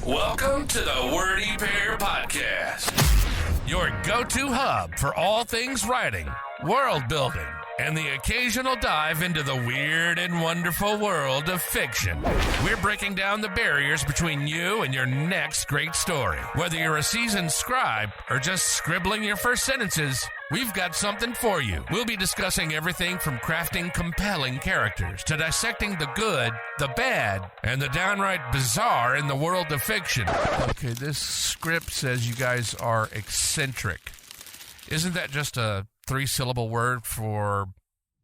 Welcome to the Wordy Pair Podcast, your go-to hub for all things writing, world building, and the occasional dive into the weird and wonderful world of fiction. We're breaking down the barriers between you and your next great story. Whether you're a seasoned scribe or just scribbling your first sentences, we've got something for you. We'll be discussing everything from crafting compelling characters to dissecting the good, the bad, and the downright bizarre in the world of fiction. Okay, this script says you guys are eccentric. Isn't that just a 3-syllable word for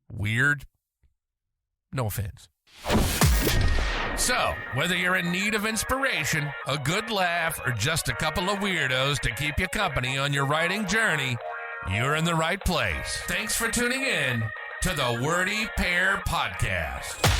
weird? No offense. So, whether you're in need of inspiration, a good laugh, or just a couple of weirdos to keep you company on your writing journey, you're in the right place. Thanks for tuning in to the Wordy Pair Podcast.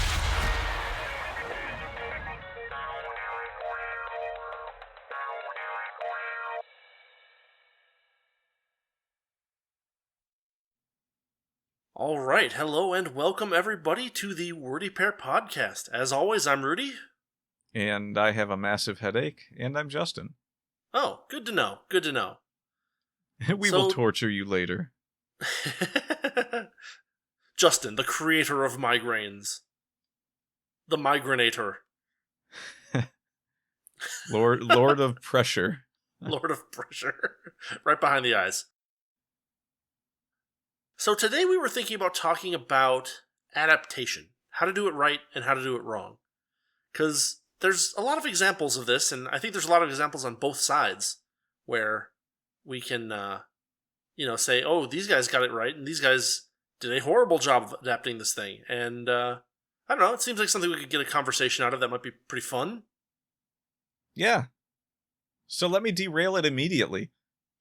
All right, hello and welcome everybody to the Wordy Pair Podcast. As always, I'm Rudy. And I have a massive headache, and I'm Justin. Oh, good to know, good to know. We will torture you later. Justin, the creator of migraines. The migrainator. Lord of pressure. Lord of pressure. Right behind the eyes. So today we were thinking about talking about adaptation. How to do it right and how to do it wrong. Because there's a lot of examples of this, and I think there's a lot of examples on both sides where we can, say, oh, these guys got it right, and these guys did a horrible job of adapting this thing. And, I don't know, it seems like something we could get a conversation out of that might be pretty fun. Yeah. So let me derail it immediately.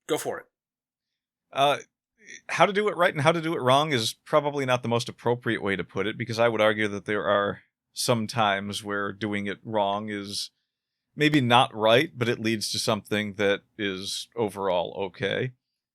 Go for it. How to do it right and how to do it wrong is probably not the most appropriate way to put it, because I would argue that there are some times where doing it wrong is maybe not right, but it leads to something that is overall okay.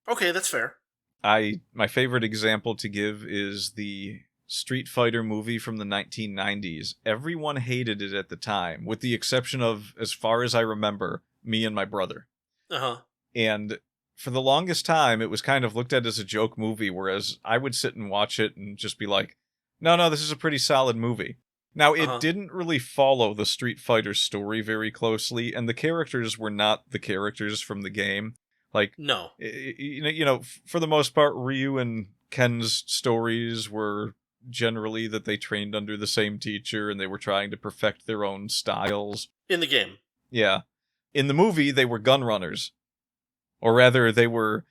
Okay, that's fair. My favorite example to give is the Street Fighter movie from the 1990s. Everyone hated it at the time, with the exception of, as far as I remember, me and my brother. Uh-huh. And for the longest time, it was kind of looked at as a joke movie, whereas I would sit and watch it and just be like, no, this is a pretty solid movie. Now, it didn't really follow the Street Fighter story very closely, and the characters were not the characters from the game. Like, no. For the most part, Ryu and Ken's stories were generally that they trained under the same teacher, and they were trying to perfect their own styles. In the game. Yeah. In the movie, they were gun runners. Or rather, they were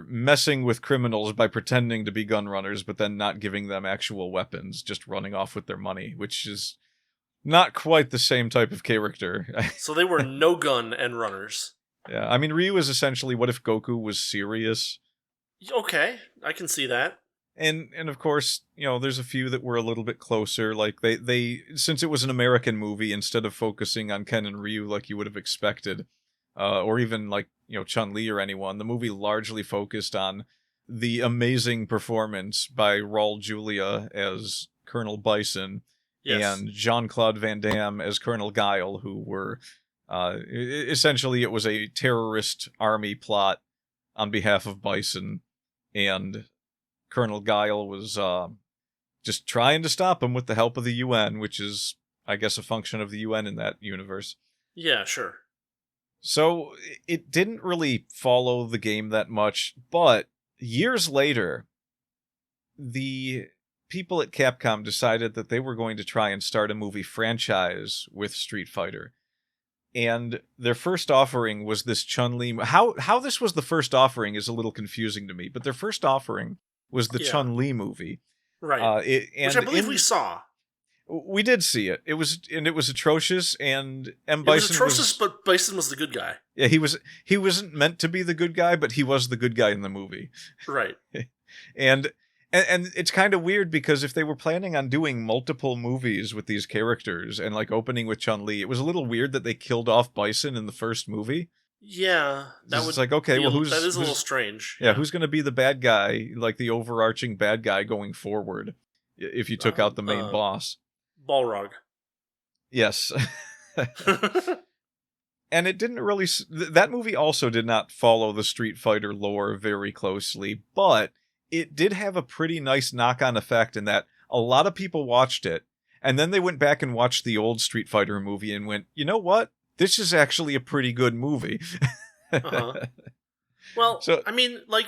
messing with criminals by pretending to be gun runners, but then not giving them actual weapons, just running off with their money, which is not quite the same type of character. So they were no gun and runners. Yeah, I mean, Ryu is essentially what if Goku was serious. Okay, I can see that. And of course, there's a few that were a little bit closer. Like they since it was an American movie, instead of focusing on Ken and Ryu like you would have expected, or even like, Chun-Li or anyone, the movie largely focused on the amazing performance by Raul Julia as Colonel Bison, yes, and Jean-Claude Van Damme as Colonel Guile, who were, essentially it was a terrorist army plot on behalf of Bison, and Colonel Guile was just trying to stop him with the help of the UN, which is, I guess, a function of the UN in that universe. Yeah, sure. So it didn't really follow the game that much, but years later, the people at Capcom decided that they were going to try and start a movie franchise with Street Fighter. And their first offering was this Chun-Li. How this was the first offering is a little confusing to me, but their first offering was the Chun-Li movie. Right. Which I believe we saw. We did see it. It was atrocious, and M. Bison was atrocious, but Bison was the good guy. Yeah, he wasn't meant to be the good guy, but he was the good guy in the movie. Right. and it's kind of weird, because if they were planning on doing multiple movies with these characters and like opening with Chun-Li, it was a little weird that they killed off Bison in the first movie. Yeah, that was like, okay, well, that is a little strange. Yeah, who's going to be the bad guy, like the overarching bad guy going forward, if you took out the main boss? Balrog. Yes. And it didn't really... That movie also did not follow the Street Fighter lore very closely, but it did have a pretty nice knock-on effect in that a lot of people watched it, and then they went back and watched the old Street Fighter movie and went, you know what? This is actually a pretty good movie. Uh-huh. Well, So- I mean, like,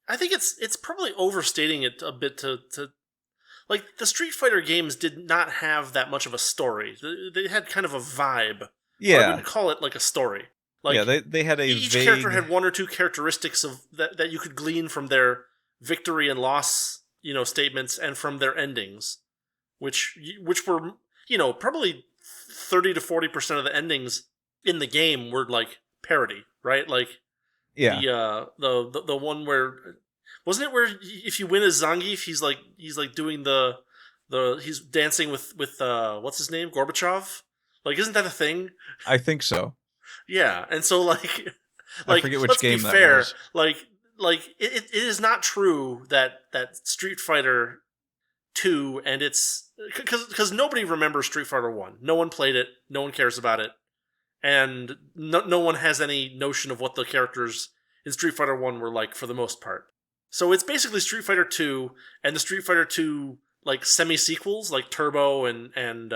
I think it's probably overstating it a bit to like, the Street Fighter games did not have that much of a story. They had kind of a vibe. I Yeah. wouldn't call it like a story. Like, Yeah, they had a each vague... character had one or two characteristics of that you could glean from their victory and loss, statements, and from their endings, which were, probably 30 to 40% of the endings in the game were like parody, right? Like, Yeah. the one where, wasn't it where if you win as Zangief, he's like doing he's dancing with what's his name, Gorbachev? Like, isn't that a thing? I think so. Yeah, and so like I forget which let's game be that fair, was. like it is not true that Street Fighter 2 and it's because nobody remembers Street Fighter 1. No one played it. No one cares about it, and no one has any notion of what the characters in Street Fighter 1 were like for the most part. So it's basically Street Fighter 2 and the Street Fighter 2 like semi-sequels like Turbo and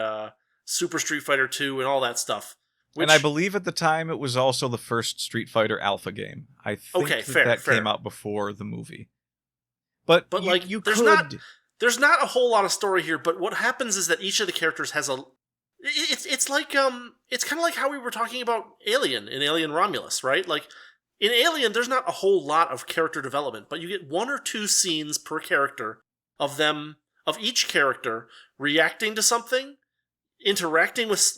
Super Street Fighter 2 and all that stuff. And I believe at the time it was also the first Street Fighter Alpha game. I think that came out before the movie. But like, you there's could... There's not a whole lot of story here, but what happens is that each of the characters has a... It's like, it's kind of like how we were talking about Alien in Alien Romulus, right? Like, in Alien, there's not a whole lot of character development, but you get one or two scenes per character of each character reacting to something, interacting with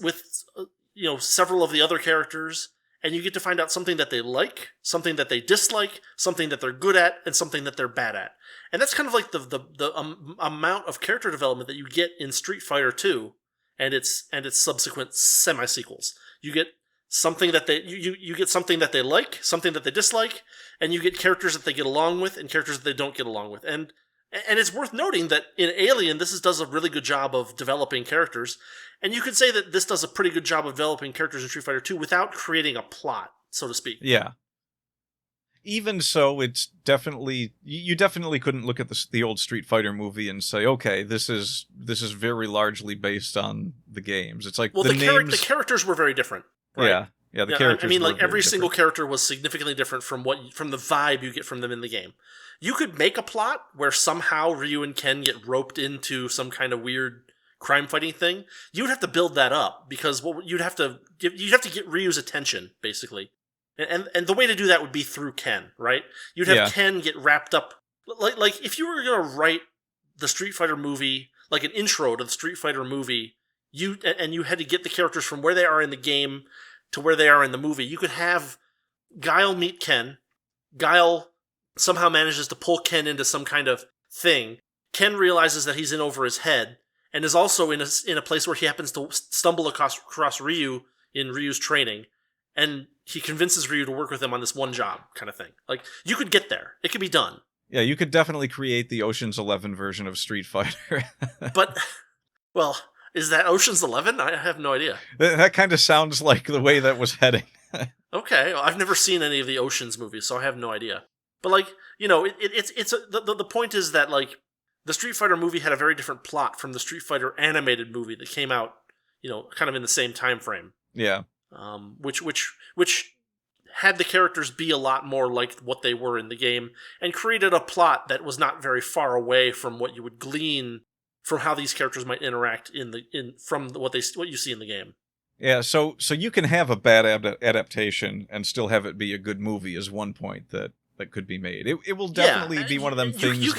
several of the other characters, and you get to find out something that they like, something that they dislike, something that they're good at, and something that they're bad at. And that's kind of like the amount of character development that you get in Street Fighter 2 and its subsequent semi-sequels. You get something that you get something that they like, something that they dislike, and you get characters that they get along with and characters that they don't get along with. And it's worth noting that in Alien, this does a really good job of developing characters, and you could say that this does a pretty good job of developing characters in Street Fighter 2 without creating a plot, so to speak. Yeah. Even so, it's definitely... You definitely couldn't look at the old Street Fighter movie and say, okay, this is very largely based on the games. It's like, well, the characters were very different. Right? Yeah, the characters I mean, were like, very every single different. character was significantly different from the vibe you get from them in the game. You could make a plot where somehow Ryu and Ken get roped into some kind of weird crime fighting thing. You would have to build that up because you'd have to get Ryu's attention, basically. And the way to do that would be through Ken, right? You'd have Ken get wrapped up, like if you were gonna write the Street Fighter movie, like an intro to the Street Fighter movie, you had to get the characters from where they are in the game to where they are in the movie. You could have Guile meet Ken. Guile somehow manages to pull Ken into some kind of thing. Ken realizes that he's in over his head and is also in a place where he happens to stumble across Ryu in Ryu's training, and he convinces Ryu to work with him on this one job kind of thing. Like, you could get there. It could be done. Yeah, you could definitely create the Ocean's 11 version of Street Fighter. But, well, is that Ocean's 11? I have no idea. That kind of sounds like the way that was heading. Okay, well, I've never seen any of the Ocean's movies, so I have no idea. But, like, the point is that, like, the Street Fighter movie had a very different plot from the Street Fighter animated movie that came out, kind of in the same time frame. Yeah. Which had the characters be a lot more like what they were in the game, and created a plot that was not very far away from what you would glean from how these characters might interact from what you see in the game. Yeah, so you can have a bad adaptation and still have it be a good movie is one point that could be made. It will definitely be one of them things you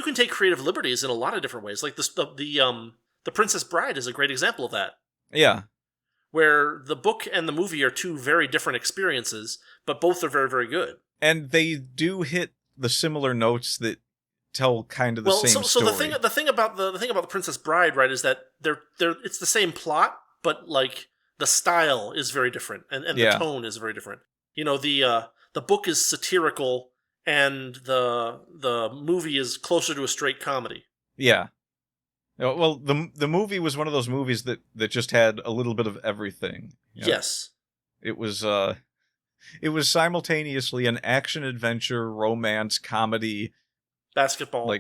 can take creative liberties in a lot of different ways. Like the Princess Bride is a great example of that. Yeah. Where the book and the movie are two very different experiences, but both are very, very good. And they do hit the similar notes that tell kind of the same story. So the thing about the Princess Bride, right, is that it's the same plot, but like the style is very different, and the tone is very different. The book is satirical, and the movie is closer to a straight comedy. Yeah. Well, the movie was one of those movies that just had a little bit of everything. Yes. It was simultaneously an action-adventure, romance, comedy, Basketball.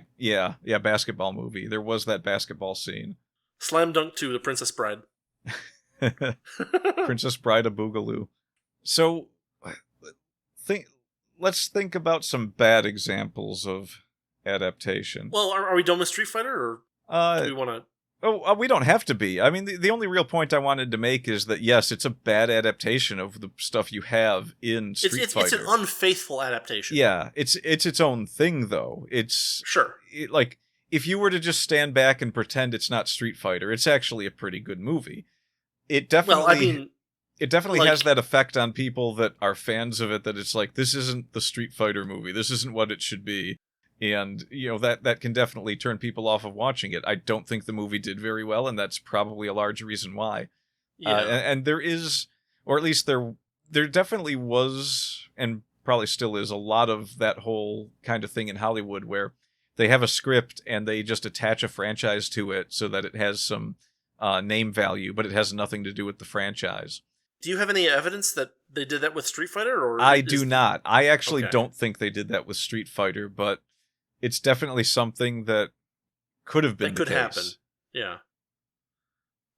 basketball movie. There was that basketball scene. Slam Dunk 2, The Princess Bride. Princess Bride of Boogaloo. So, let's think about some bad examples of adaptation. Well, are we done with Street Fighter, or do we want to... Oh, we don't have to be. I mean, the only real point I wanted to make is that, yes, it's a bad adaptation of the stuff you have in Street Fighter. It's an unfaithful adaptation. Yeah, it's its own thing, though. Sure. Like, if you were to just stand back and pretend it's not Street Fighter, it's actually a pretty good movie. It definitely has that effect on people that are fans of it, that it's like, this isn't the Street Fighter movie. This isn't what it should be. And, that can definitely turn people off of watching it. I don't think the movie did very well, and that's probably a large reason why. Yeah. And there is, or at least there definitely was, and probably still is, a lot of that whole kind of thing in Hollywood where they have a script and they just attach a franchise to it so that it has some name value, but it has nothing to do with the franchise. Do you have any evidence that they did that with Street Fighter? Or I do not. I actually don't think they did that with Street Fighter, but it's definitely something that could have been the case. That could happen. Yeah.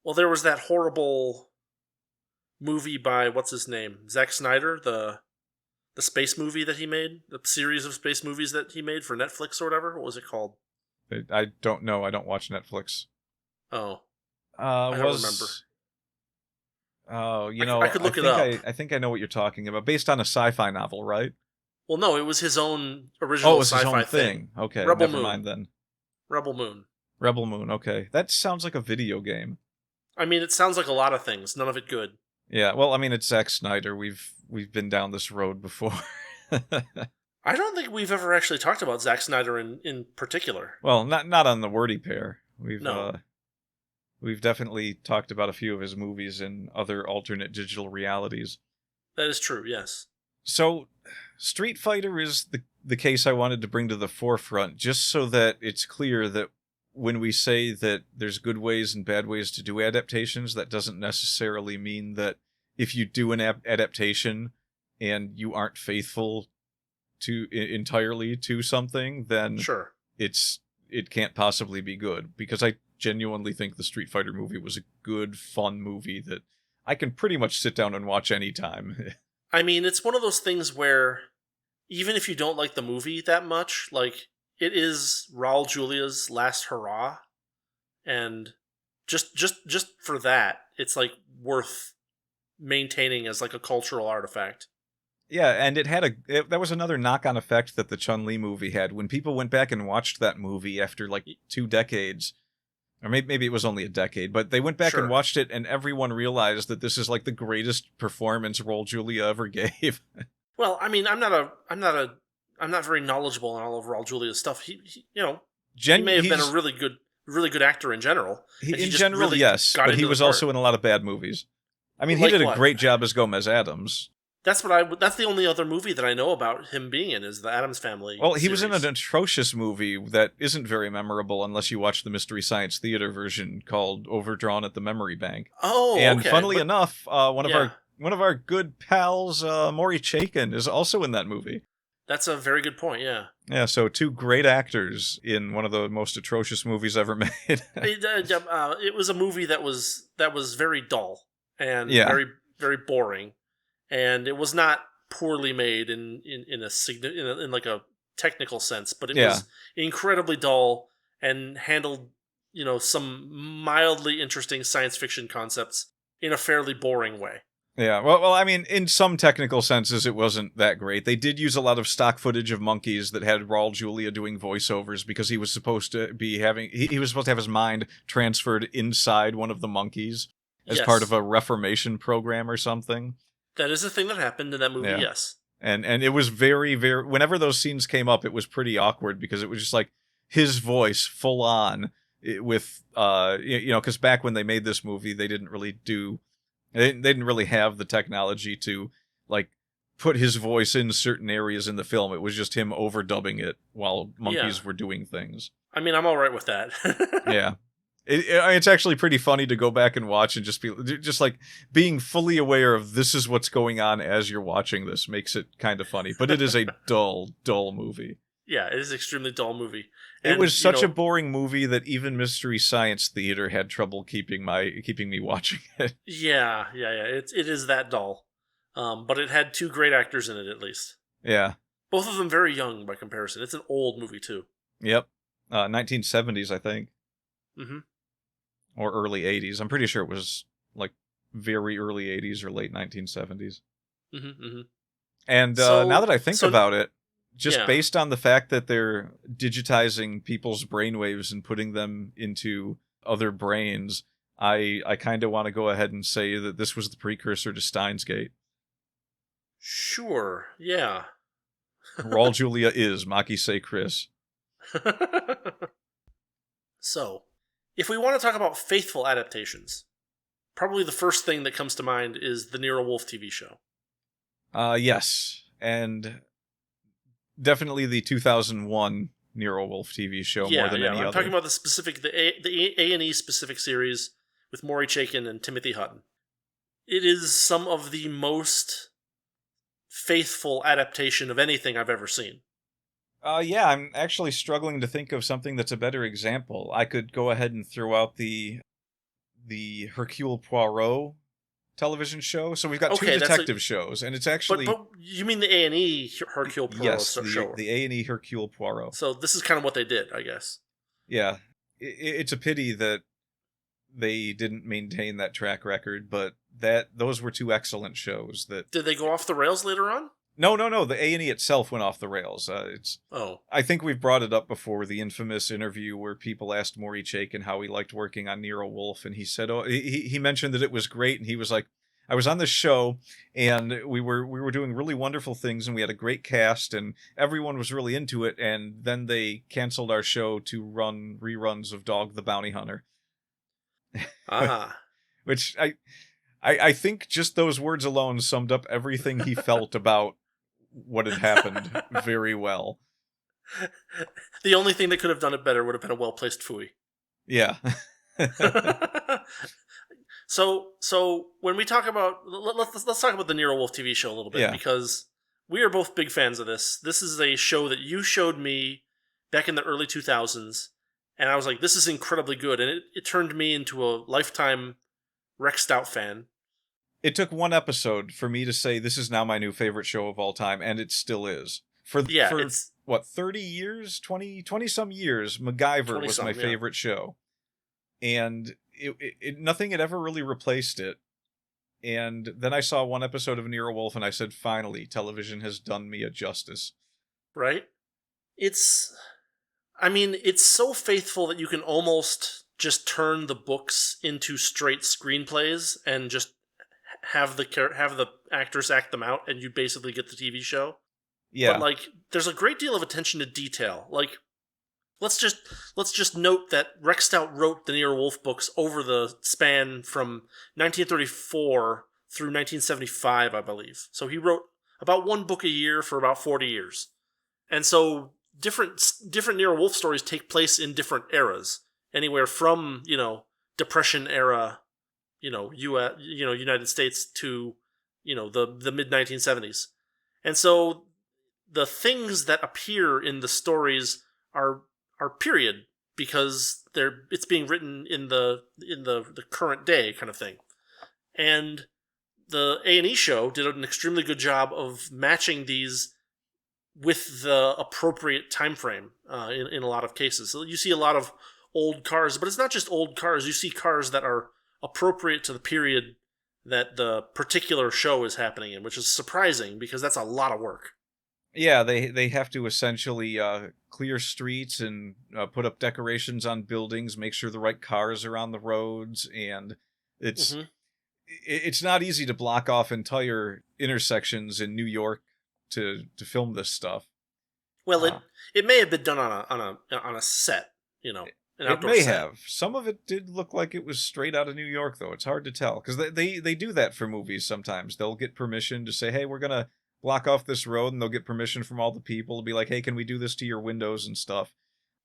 Well, there was that horrible movie by, what's his name? Zack Snyder, the space movie that he made, the series of space movies that he made for Netflix or whatever. What was it called? I don't know. I don't watch Netflix. Oh. I don't remember. Oh, I could look it up. I think I know what you're talking about. Based on a sci-fi novel, right? Well, no, it was his own original sci-fi thing. Okay, Rebel never Moon. mind then. Rebel Moon. Rebel Moon, okay. That sounds like a video game. I mean, it sounds like a lot of things, none of it good. Yeah, well, I mean, it's Zack Snyder. We've been down this road before. I don't think we've ever actually talked about Zack Snyder in particular. Well, not on the Wordy Pair. No. We've definitely talked about a few of his movies in other alternate digital realities. That is true, yes. So, Street Fighter is the case I wanted to bring to the forefront, just so that it's clear that when we say that there's good ways and bad ways to do adaptations, that doesn't necessarily mean that if you do an adaptation and you aren't faithful to entirely to something, then sure, it can't possibly be good. Because I genuinely think the Street Fighter movie was a good, fun movie that I can pretty much sit down and watch anytime. I mean, it's one of those things where even if you don't like the movie that much, like, it is Raul Julia's last hurrah, and just for that, it's like worth maintaining as like a cultural artifact. Yeah, and that was another knock-on effect that the Chun-Li movie had. When people went back and watched that movie after like 2 decades, or maybe it was only a decade, but they went back and watched it, and everyone realized that this is like the greatest performance Raul Julia ever gave. Well, I mean, I'm not very knowledgeable on all of Raul Julia's stuff. He may have been a really good actor in general. In general, yes, but he was also in a lot of bad movies. I mean, he did a great job as Gomez Addams. That's the only other movie that I know about him being in, is the Addams Family. Well, he was in an atrocious movie that isn't very memorable unless you watch the Mystery Science Theater version called Overdrawn at the Memory Bank. Oh, and funnily enough, one of our good pals, Maury Chaykin, is also in that movie. That's a very good point, yeah. Yeah, so 2 great actors in one of the most atrocious movies ever made. It was a movie that was very dull and very, very boring, and it was not poorly made in like a technical sense, but it was incredibly dull and handled, some mildly interesting science fiction concepts in a fairly boring way. Yeah, well, I mean, in some technical senses, it wasn't that great. They did use a lot of stock footage of monkeys that had Raul Julia doing voiceovers because he was supposed to be he was supposed to have his mind transferred inside one of the monkeys as part of a reformation program or something. That is a thing that happened in that movie, yes. And it was very, very, whenever those scenes came up, it was pretty awkward because it was just like his voice full on with, because back when they made this movie, they didn't really have the technology to like put his voice in certain areas in the film. It was just him overdubbing it while monkeys were doing things. I mean, I'm all right with that. Yeah. It's actually pretty funny to go back and watch and just like being fully aware of this is what's going on as you're watching this makes it kind of funny. But it is a dull movie. Yeah, it is an extremely dull movie. It was such a boring movie that even Mystery Science Theater had trouble keeping me watching it. Yeah. It is that dull. But it had 2 great actors in it, at least. Yeah. Both of them very young by comparison. It's an old movie, too. Yep. 1970s, I think. Mm-hmm. Or early 80s. I'm pretty sure it was like very early 80s or late 1970s. Mm-hmm, mm-hmm. And now that I think about it, just yeah. based on the fact that they're digitizing people's brainwaves and putting them into other brains, I kind of want to go ahead and say that this was the precursor to Steins Gate. Sure, yeah. Raul Julia is, Maki say Chris. So, if we want to talk about faithful adaptations, probably the first thing that comes to mind is the Nero Wolfe TV show. Yes, and definitely the 2001 Nero Wolfe TV show more than any other. I'm talking about the A&E specific series with Maury Chaykin and Timothy Hutton. It is some of the most faithful adaptation of anything I've ever seen. Yeah, I'm actually struggling to think of something that's a better example. I could go ahead and throw out the Hercule Poirot television show. So we've got 2 detective shows, and it's actually... But you mean the A&E Hercule Poirot show? the A&E Hercule Poirot. So this is kind of what they did, I guess. Yeah. It's a pity that they didn't maintain that track record, but those were 2 excellent shows. Did they go off the rails later on? No. The A&E itself went off the rails. I think we've brought it up before, the infamous interview where people asked Maury Chaykin how he liked working on Nero Wolfe, and he said, he mentioned that it was great, and he was like, I was on this show, and we were doing really wonderful things, and we had a great cast, and everyone was really into it, and then they canceled our show to run reruns of Dog the Bounty Hunter. Which I think just those words alone summed up everything he felt about what had happened very well. The only thing that could have done it better would have been a well-placed phooey. Yeah. So when we talk about... Let's talk about the Nero Wolfe TV show a little bit, because we are both big fans of this. This is a show that you showed me back in the early 2000s, and I was like, this is incredibly good, and it turned me into a lifetime Rex Stout fan. It took 1 episode for me to say this is now my new favorite show of all time, and it still is. For 30 years? 20-some years, MacGyver was my favorite show. And it nothing had ever really replaced it. And then I saw 1 episode of Nero Wolfe, and I said, finally, television has done me a justice. Right? It's so faithful that you can almost just turn the books into straight screenplays and just have the actors act them out, and you basically get the TV show. Yeah. But there's a great deal of attention to detail. Let's just note that Rex Stout wrote the Nero Wolfe books over the span from 1934 through 1975, I believe. So he wrote about 1 book a year for about 40 years. And so different Nero Wolfe stories take place in different eras, anywhere from, Depression era, United States to, the mid 1970s. And so the things that appear in the stories are period, because it's being written in the current day kind of thing. And the A&E show did an extremely good job of matching these with the appropriate time frame in a lot of cases. So you see a lot of old cars, but it's not just old cars. You see cars that are appropriate to the period that the particular show is happening in, which is surprising because that's a lot of work. Yeah, they have to essentially clear streets and put up decorations on buildings, make sure the right cars are on the roads, and it's not easy to block off entire intersections in New York to film this stuff. Well, it may have been done on a set, an outdoor set. It may set. have. Some of it did look like it was straight out of New York, though. It's hard to tell, because they do that for movies sometimes. They'll get permission to say, hey, we're going to block off this road, and they'll get permission from all the people to be like, hey, can we do this to your windows and stuff?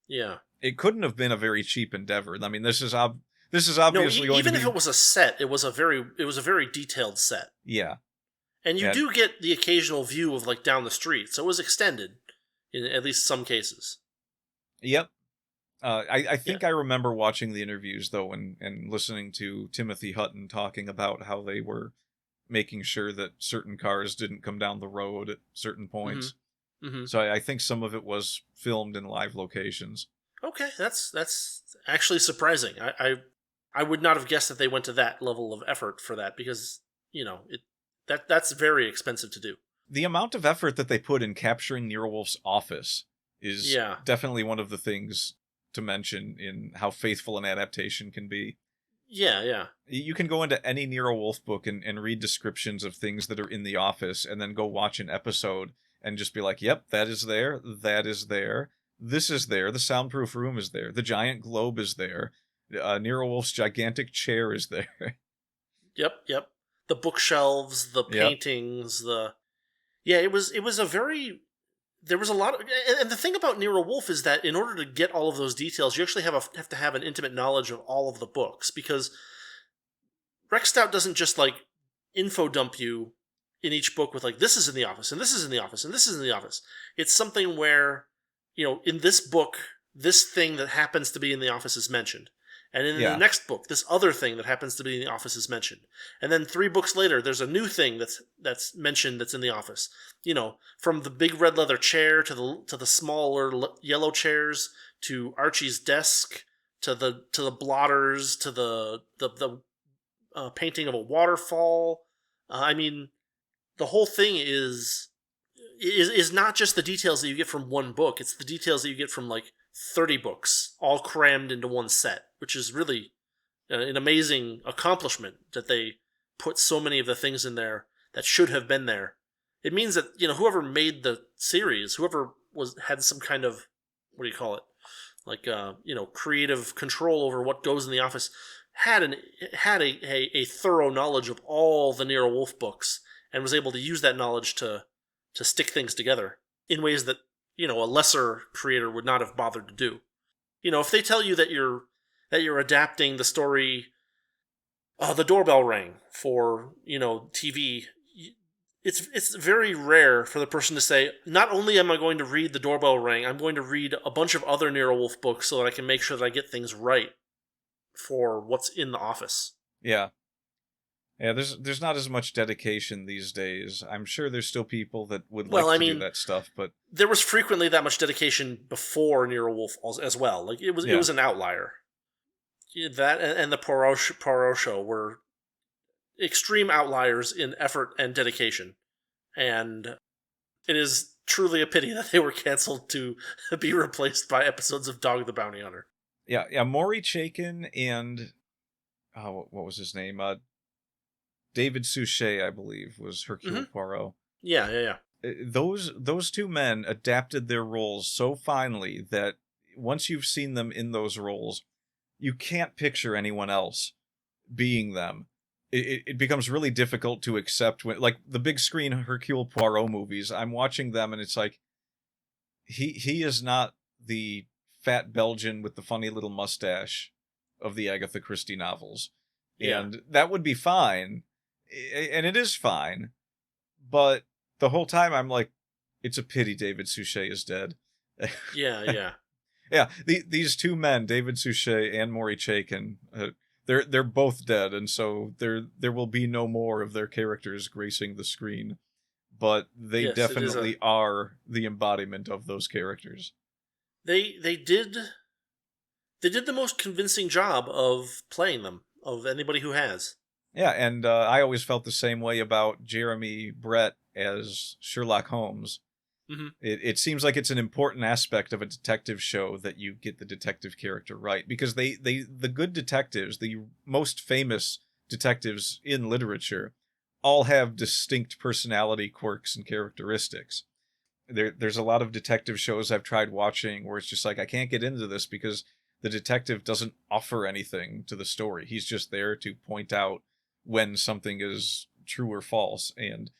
Yeah. It couldn't have been a very cheap endeavor. I mean, this is No, obviously going to even be... if it was a set, it was a very detailed set. Yeah. And you Yeah. do get the occasional view of like down the street, so it was extended in at least some cases. Yep. I think Yeah. I remember watching the interviews, though, and listening to Timothy Hutton talking about how they were making sure that certain cars didn't come down the road at certain points. Mm-hmm. So I think some of it was filmed in live locations. Okay, that's actually surprising. I would not have guessed that they went to that level of effort for that because that's very expensive to do. The amount of effort that they put in capturing Neerwolf's office is Yeah. definitely one of the things to mention in how faithful an adaptation can be. Yeah. You can go into any Nero Wolfe book and read descriptions of things that are in the office and then go watch an episode and just be like, yep, that is there, this is there, the soundproof room is there, the giant globe is there, Nero Wolfe's gigantic chair is there. Yep. The bookshelves, the Yep. paintings, it was a very... There was a lot of... And the thing about Nero Wolfe is that in order to get all of those details, you actually have to have an intimate knowledge of all of the books, because Rex Stout doesn't just like info dump you in each book with like, this is in the office, and this is in the office, and this is in the office. It's something where, in this book, this thing that happens to be in the office is mentioned. And in the next book, this other thing that happens to be in the office is mentioned. And then 3 books later, there's a new thing that's mentioned that's in the office. From the big red leather chair to the smaller yellow chairs, to Archie's desk, to the blotters, to the painting of a waterfall. I mean, the whole thing is not just the details that you get from one book. It's the details that you get from like 30 books all crammed into one set, which is really an amazing accomplishment that they put so many of the things in there that should have been there. It means that, whoever made the series, whoever had some kind of, what do you call it? Like, creative control over what goes in the office, had a thorough knowledge of all the Nero Wolfe books and was able to use that knowledge to stick things together in ways that, a lesser creator would not have bothered to do. If they tell you that you're adapting the story, The Doorbell Rang for, TV, it's very rare for the person to say, not only am I going to read The Doorbell Rang, I'm going to read a bunch of other Nero Wolfe books so that I can make sure that I get things right for what's in the office. Yeah. Yeah, there's not as much dedication these days. I'm sure there's still people that would like to do that stuff, but there was frequently that much dedication before Nero Wolfe as well. Like it was an outlier. That and the Poirot show were extreme outliers in effort and dedication, and it is truly a pity that they were canceled to be replaced by episodes of Dog the Bounty Hunter. Yeah. Maury Chaykin and what was his name? David Suchet, I believe, was Hercule Poirot. Yeah. Those two men adapted their roles so finely that once you've seen them in those roles, you can't picture anyone else being them. It becomes really difficult to accept when, like, the big screen Hercule Poirot movies, I'm watching them and it's like, he is not the fat Belgian with the funny little mustache of the Agatha Christie novels. Yeah. And that would be fine. And it is fine. But the whole time I'm like, it's a pity David Suchet is dead. Yeah. Yeah, these two men, David Suchet and Maury Chaykin, they're both dead, and so there will be no more of their characters gracing the screen. But they definitely are the embodiment of those characters. They did the most convincing job of playing them, of anybody who has. Yeah, and I always felt the same way about Jeremy Brett as Sherlock Holmes. Mm-hmm. It seems like it's an important aspect of a detective show that you get the detective character right, because the good detectives, the most famous detectives in literature, all have distinct personality quirks and characteristics. There's a lot of detective shows I've tried watching where it's just like, I can't get into this because the detective doesn't offer anything to the story. He's just there to point out when something is true or false. And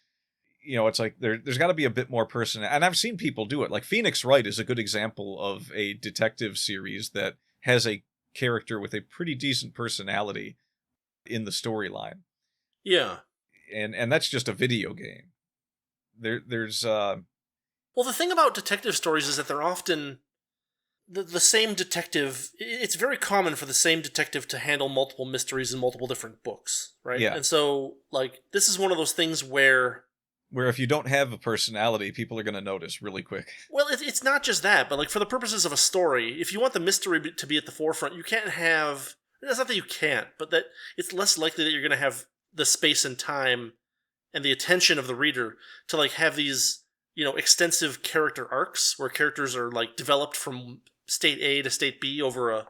it's like there's got to be a bit more person. And I've seen people do it. Like Phoenix Wright is a good example of a detective series that has a character with a pretty decent personality in the storyline. Yeah. And that's just a video game. There's Well, the thing about detective stories is that they're often the same detective. It's very common for the same detective to handle multiple mysteries in multiple different books, right? Yeah. And so, like, this is one of those things where if you don't have a personality, people are going to notice really quick. Well, it's not just that, but like for the purposes of a story, if you want the mystery to be at the forefront, you can't have. It's not that you can't, but that it's less likely that you're going to have the space and time and the attention of the reader to like have these, extensive character arcs where characters are like developed from state A to state B over a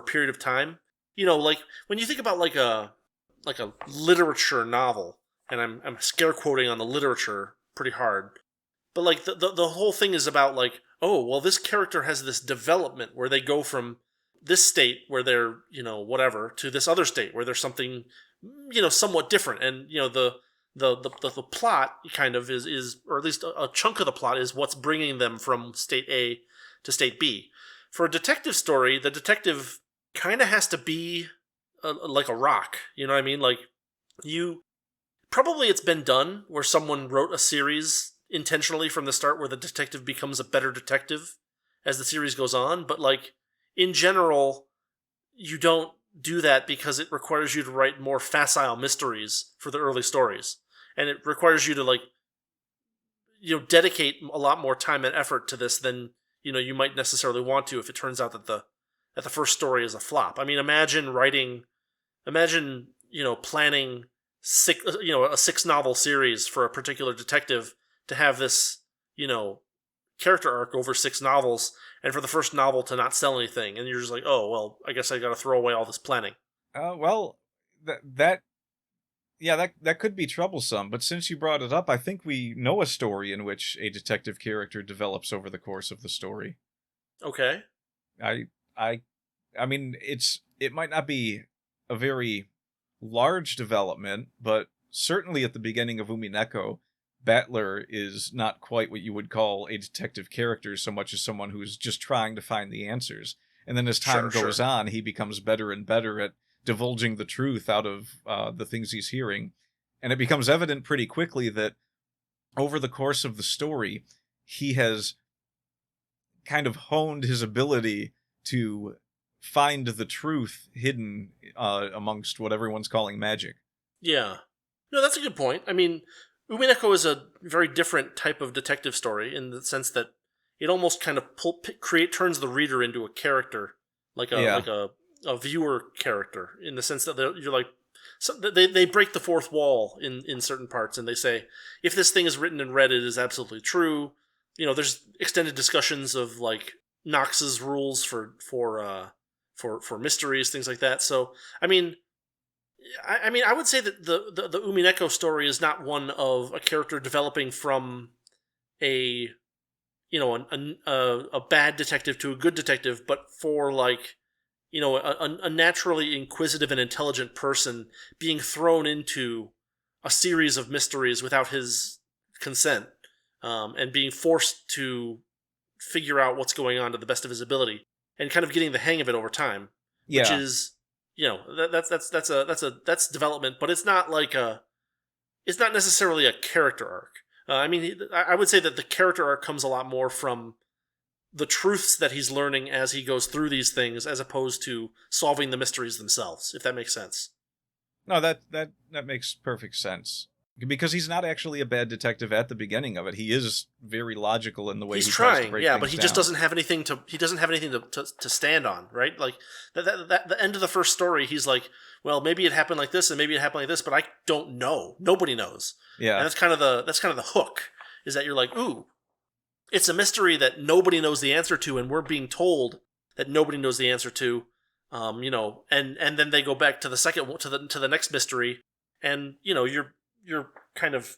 period of time. Like when you think about like a literature novel, and I'm scare quoting on the literature pretty hard. But like the whole thing is about like, oh, well, this character has this development where they go from this state where they're, whatever, to this other state where there's something, somewhat different. And, the plot kind of is, or at least a chunk of the plot is what's bringing them from state A to state B. For a detective story, the detective kind of has to be like a rock. You know what I mean? Like probably it's been done where someone wrote a series intentionally from the start where the detective becomes a better detective as the series goes on, but like in general you don't do that because it requires you to write more facile mysteries for the early stories, and it requires you to like dedicate a lot more time and effort to this than you might necessarily want to if it turns out that the first story is a flop. I mean, imagine planning a 6-novel series for a particular detective to have this, character arc over 6 novels, and for the first novel to not sell anything, and you're just like, oh, well, I guess I gotta throw away all this planning. Well, that could be troublesome, but since you brought it up, I think we know a story in which a detective character develops over the course of the story. Okay. I mean, it might not be a very large development, but certainly at the beginning of Umineko, Battler is not quite what you would call a detective character so much as someone who's just trying to find the answers. And then as time goes on, he becomes better and better at divulging the truth out of the things he's hearing. And it becomes evident pretty quickly that over the course of the story, he has kind of honed his ability to find the truth hidden amongst what everyone's calling magic. Yeah. No, that's a good point. I mean, Umineko is a very different type of detective story in the sense that it almost kind of turns the reader into a character, like a viewer character, in the sense that you're like, they break the fourth wall in certain parts, and they say, if this thing is written and read, it is absolutely true. There's extended discussions of like Knox's rules for mysteries, things like that. So, I mean, I would say that the Umineko story is not one of a character developing from a bad detective to a good detective, but for like a naturally inquisitive and intelligent person being thrown into a series of mysteries without his consent, and being forced to figure out what's going on to the best of his ability, and kind of getting the hang of it over time, which is. That's development, but it's not necessarily a character arc. I would say that the character arc comes a lot more from the truths that he's learning as he goes through these things, as opposed to solving the mysteries themselves, if that makes sense. No, that makes perfect sense. Because he's not actually a bad detective at the beginning of it. He is very logical in the way he's he trying, tries to break yeah, things but he down. just doesn't have anything to stand on, right? Like the end of the first story, he's like, well, maybe it happened like this, and maybe it happened like this, but I don't know. Nobody knows. Yeah, and that's kind of the hook, is that you're like, ooh, it's a mystery that nobody knows the answer to, and we're being told that nobody knows the answer to, and then they go back to the second to the next mystery, and you're kind of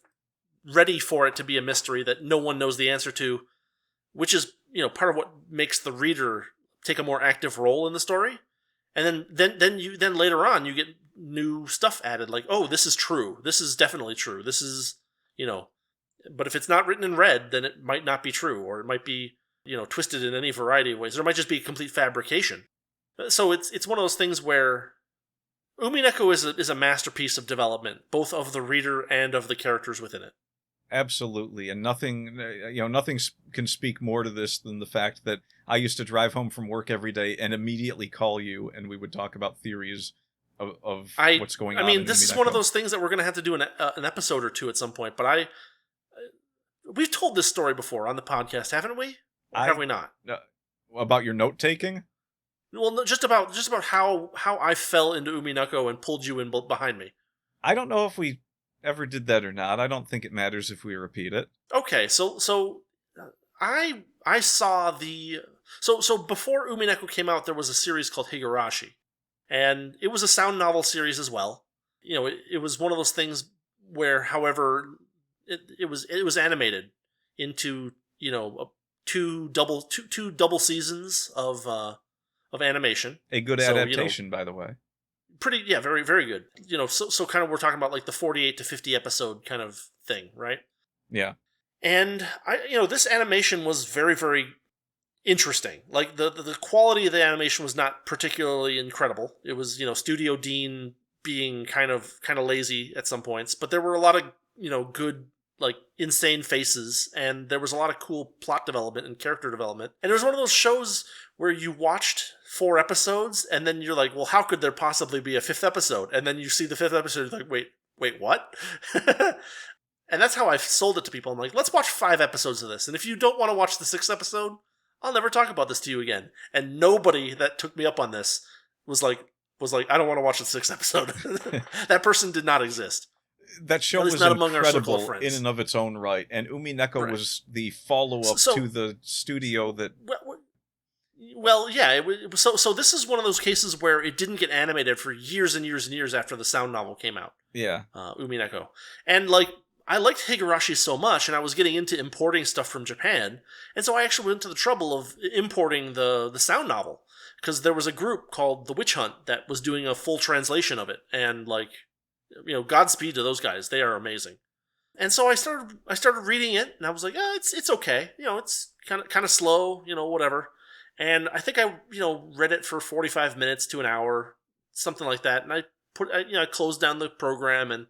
ready for it to be a mystery that no one knows the answer to, which is, part of what makes the reader take a more active role in the story. And then later on you get new stuff added, like, oh, this is true. This is definitely true. This is, But if it's not written in red, then it might not be true, or it might be, twisted in any variety of ways. Or it might just be a complete fabrication. So it's one of those things where Umineko is a masterpiece of development, both of the reader and of the characters within it. Absolutely, and nothing can speak more to this than the fact that I used to drive home from work every day and immediately call you, and we would talk about theories of what's going on. I mean, this is one of those things that we're going to have to do an episode or two at some point. But we've told this story before on the podcast, haven't we? Or have we not? About your note taking? Well, no, just about how I fell into Umineko and pulled you in behind me. I don't know if we ever did that or not. I don't think it matters if we repeat it. Okay, so I saw so before Umineko came out, there was a series called Higurashi, and it was a sound novel series as well. It was one of those things where, however, it was animated into two double seasons of animation. A good adaptation, by the way. Very, very good. So kind of we're talking about like the 48 to 50 episode kind of thing, right? Yeah. And this animation was very, very interesting. Like the quality of the animation was not particularly incredible. It was, Studio Dean being kind of lazy at some points, but there were a lot of, good, like, insane faces, and there was a lot of cool plot development and character development. And it was one of those shows where you watched 4 episodes, and then you're like, well, how could there possibly be a 5th episode? And then you see the 5th episode, you're like, wait, what? And that's how I sold it to people. I'm like, let's watch 5 episodes of this, and if you don't want to watch the 6th episode, I'll never talk about this to you again. And nobody that took me up on this was like, I don't want to watch the 6th episode. That person did not exist. That show was incredible in and of its own right, and Umineko was the follow-up to the studio that... Well, yeah. So this is one of those cases where it didn't get animated for years and years and years after the sound novel came out. Yeah. Umineko. And, I liked Higurashi so much, and I was getting into importing stuff from Japan, and so I actually went to the trouble of importing the sound novel, because there was a group called The Witch Hunt that was doing a full translation of it, and, Godspeed to those guys. They are amazing. And so I started reading it, and I was like, it's okay. It's kind of slow, whatever. And I think I, read it for 45 minutes to an hour, something like that. And I closed down the program, and,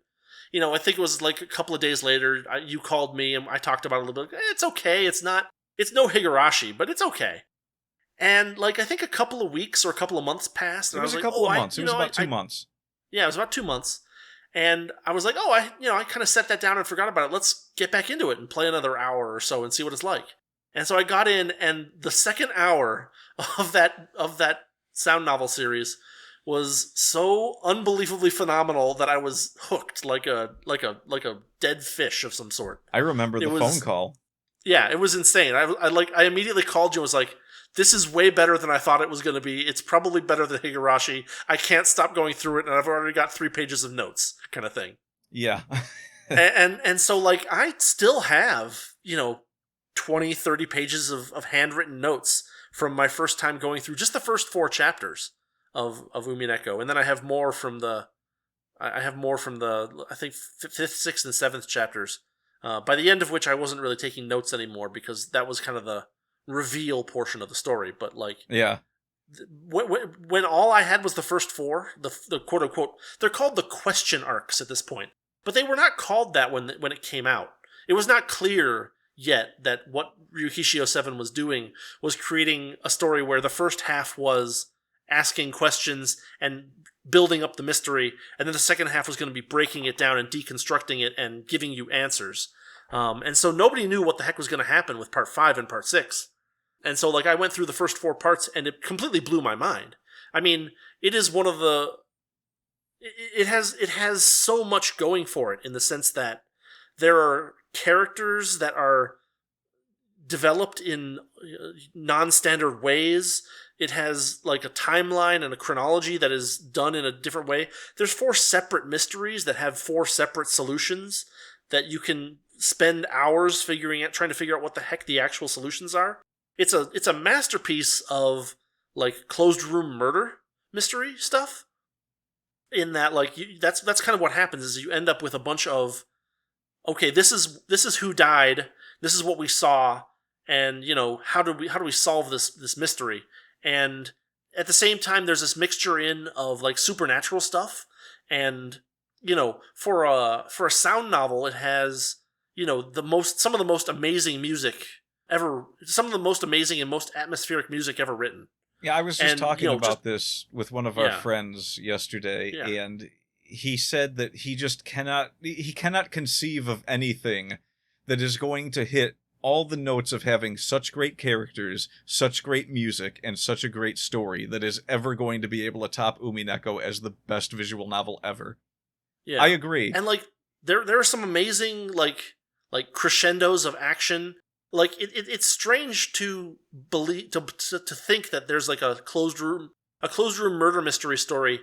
I think it was like a couple of days later, you called me, and I talked about it a little bit. It's okay. It's no Higurashi, but it's okay. And, I think a couple of weeks or a couple of months passed. And it was I was a couple of months. It was about 2 months. Yeah, it was about 2 months. And I was like, I kind of set that down and forgot about it. Let's get back into it and play another hour or so and see what it's like. And so I got in, and the second hour of that sound novel series was so unbelievably phenomenal that I was hooked like a dead fish of some sort. I remember the phone call. Yeah, it was insane. I immediately called you and was like, this is way better than I thought it was going to be. It's probably better than Higurashi. I can't stop going through it, and I've already got 3 pages of notes, kind of thing. Yeah. and so, I still have, 20, 30 pages of handwritten notes from my first time going through just the first 4 chapters of Umineko. And then I have more from the, I think, 5th, 6th, and 7th chapters, by the end of which I wasn't really taking notes anymore, because that was kind of the reveal portion of the story. But yeah, when all I had was the first 4, the quote unquote, they're called the question arcs at this point, but they were not called that when it came out. It was not clear yet that what Ryuhishio 7 was doing was creating a story where the first half was asking questions and building up the mystery, and then the second half was going to be breaking it down and deconstructing it and giving you answers. And so nobody knew what the heck was going to happen with part 5 and part 6. And so I went through the first 4 parts, and it completely blew my mind. I mean, it is one of the... It has so much going for it, in the sense that there are characters that are developed in non-standard ways. It has a timeline and a chronology that is done in a different way. There's 4 separate mysteries that have 4 separate solutions that you can spend hours trying to figure out what the heck the actual solutions are. It's a masterpiece of closed room murder mystery stuff. In that that's kind of what happens, is you end up with a bunch of okay, this is who died, this is what we saw, and how do we solve this mystery? And at the same time, there's this mixture in of like supernatural stuff, and for a sound novel, it has some of the most amazing music ever, some of the most amazing and most atmospheric music ever written. Yeah, I was just And, talking about this with one of our Yeah. friends yesterday, Yeah. and he said that he cannot conceive of anything that is going to hit all the notes of having such great characters, such great music, and such a great story that is ever going to be able to top Umineko as the best visual novel ever. Yeah. I agree. And like there are some amazing like crescendos of action. Like it's strange to believe to think that there's like a closed room murder mystery story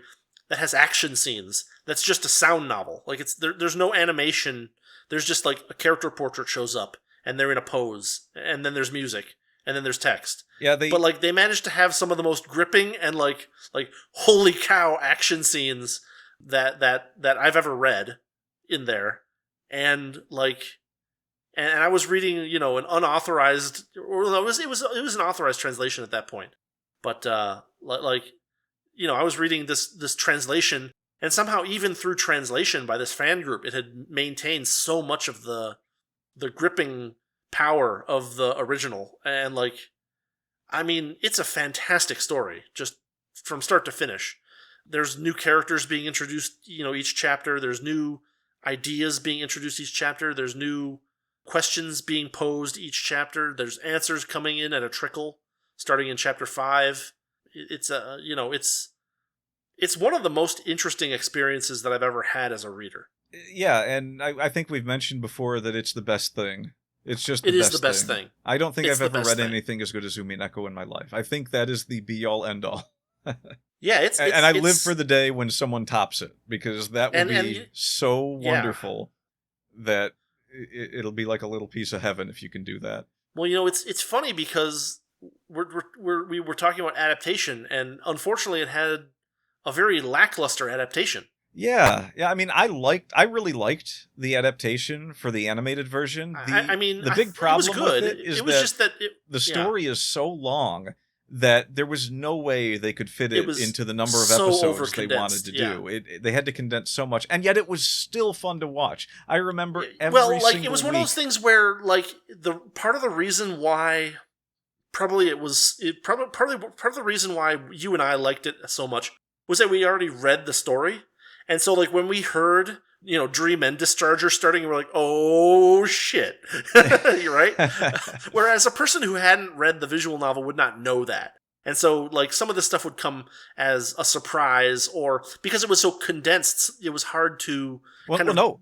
that has action scenes. That's just a sound novel. Like there's no animation. There's just like a character portrait shows up and they're in a pose, and then there's music, and then there's text. Yeah, But like they managed to have some of the most gripping and like holy cow action scenes that I've ever read in there. And like and I was reading, an unauthorized, or no, it was an authorized translation at that point. But I was reading this translation, and somehow even through translation by this fan group, it had maintained so much of the gripping power of the original. And like, I mean, it's a fantastic story, just from start to finish. There's new characters being introduced, each chapter. There's new ideas being introduced each chapter. There's new questions being posed each chapter. There's answers coming in at a trickle, starting in chapter 5. It's it's one of the most interesting experiences that I've ever had as a reader. Yeah, and I think we've mentioned before that it's the best thing. It's just It is the best thing. I don't think It's I've the ever best read thing. anything as good as Umineko in my life. I think that is the be-all, end-all. Yeah, it's And I live it's- for the day when someone tops it, because that will And- be and- so yeah. wonderful that it'll be like a little piece of heaven if you can do that. Well, it's funny because we were talking about adaptation, and unfortunately, it had a very lackluster adaptation. Yeah. I mean, I really liked the adaptation for the animated version. I mean, the big problem it was good. with it is was that just that the story is so long that there was no way they could fit It it was into the number of so episodes they wanted over-condensed, to do. They had to condense so much, and yet it was still fun to watch. I remember every single it was one week. of those things where like the part of the reason why part of the reason why you and I liked it so much was that we already read the story. And so like when we heard, Dream and Discharger starting, we're like, oh shit. You're right. Whereas a person who hadn't read the visual novel would not know that. And so like some of this stuff would come as a surprise, or because it was so condensed, it was hard to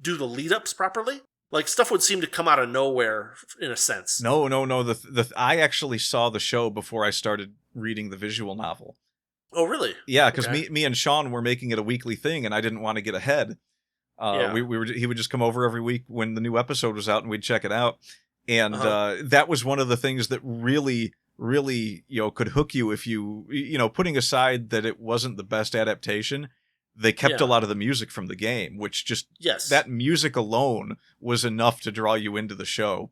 do the lead ups properly. Like stuff would seem to come out of nowhere in a sense. No. I actually saw the show before I started reading the visual novel. Oh, really? Yeah, because Okay. me and Sean were making it a weekly thing, and I didn't want to get ahead. Yeah. He would just come over every week when the new episode was out, and we'd check it out. And that was one of the things that really, really, could hook you if you, putting aside that it wasn't the best adaptation, they kept a lot of the music from the game, which just that music alone was enough to draw you into the show,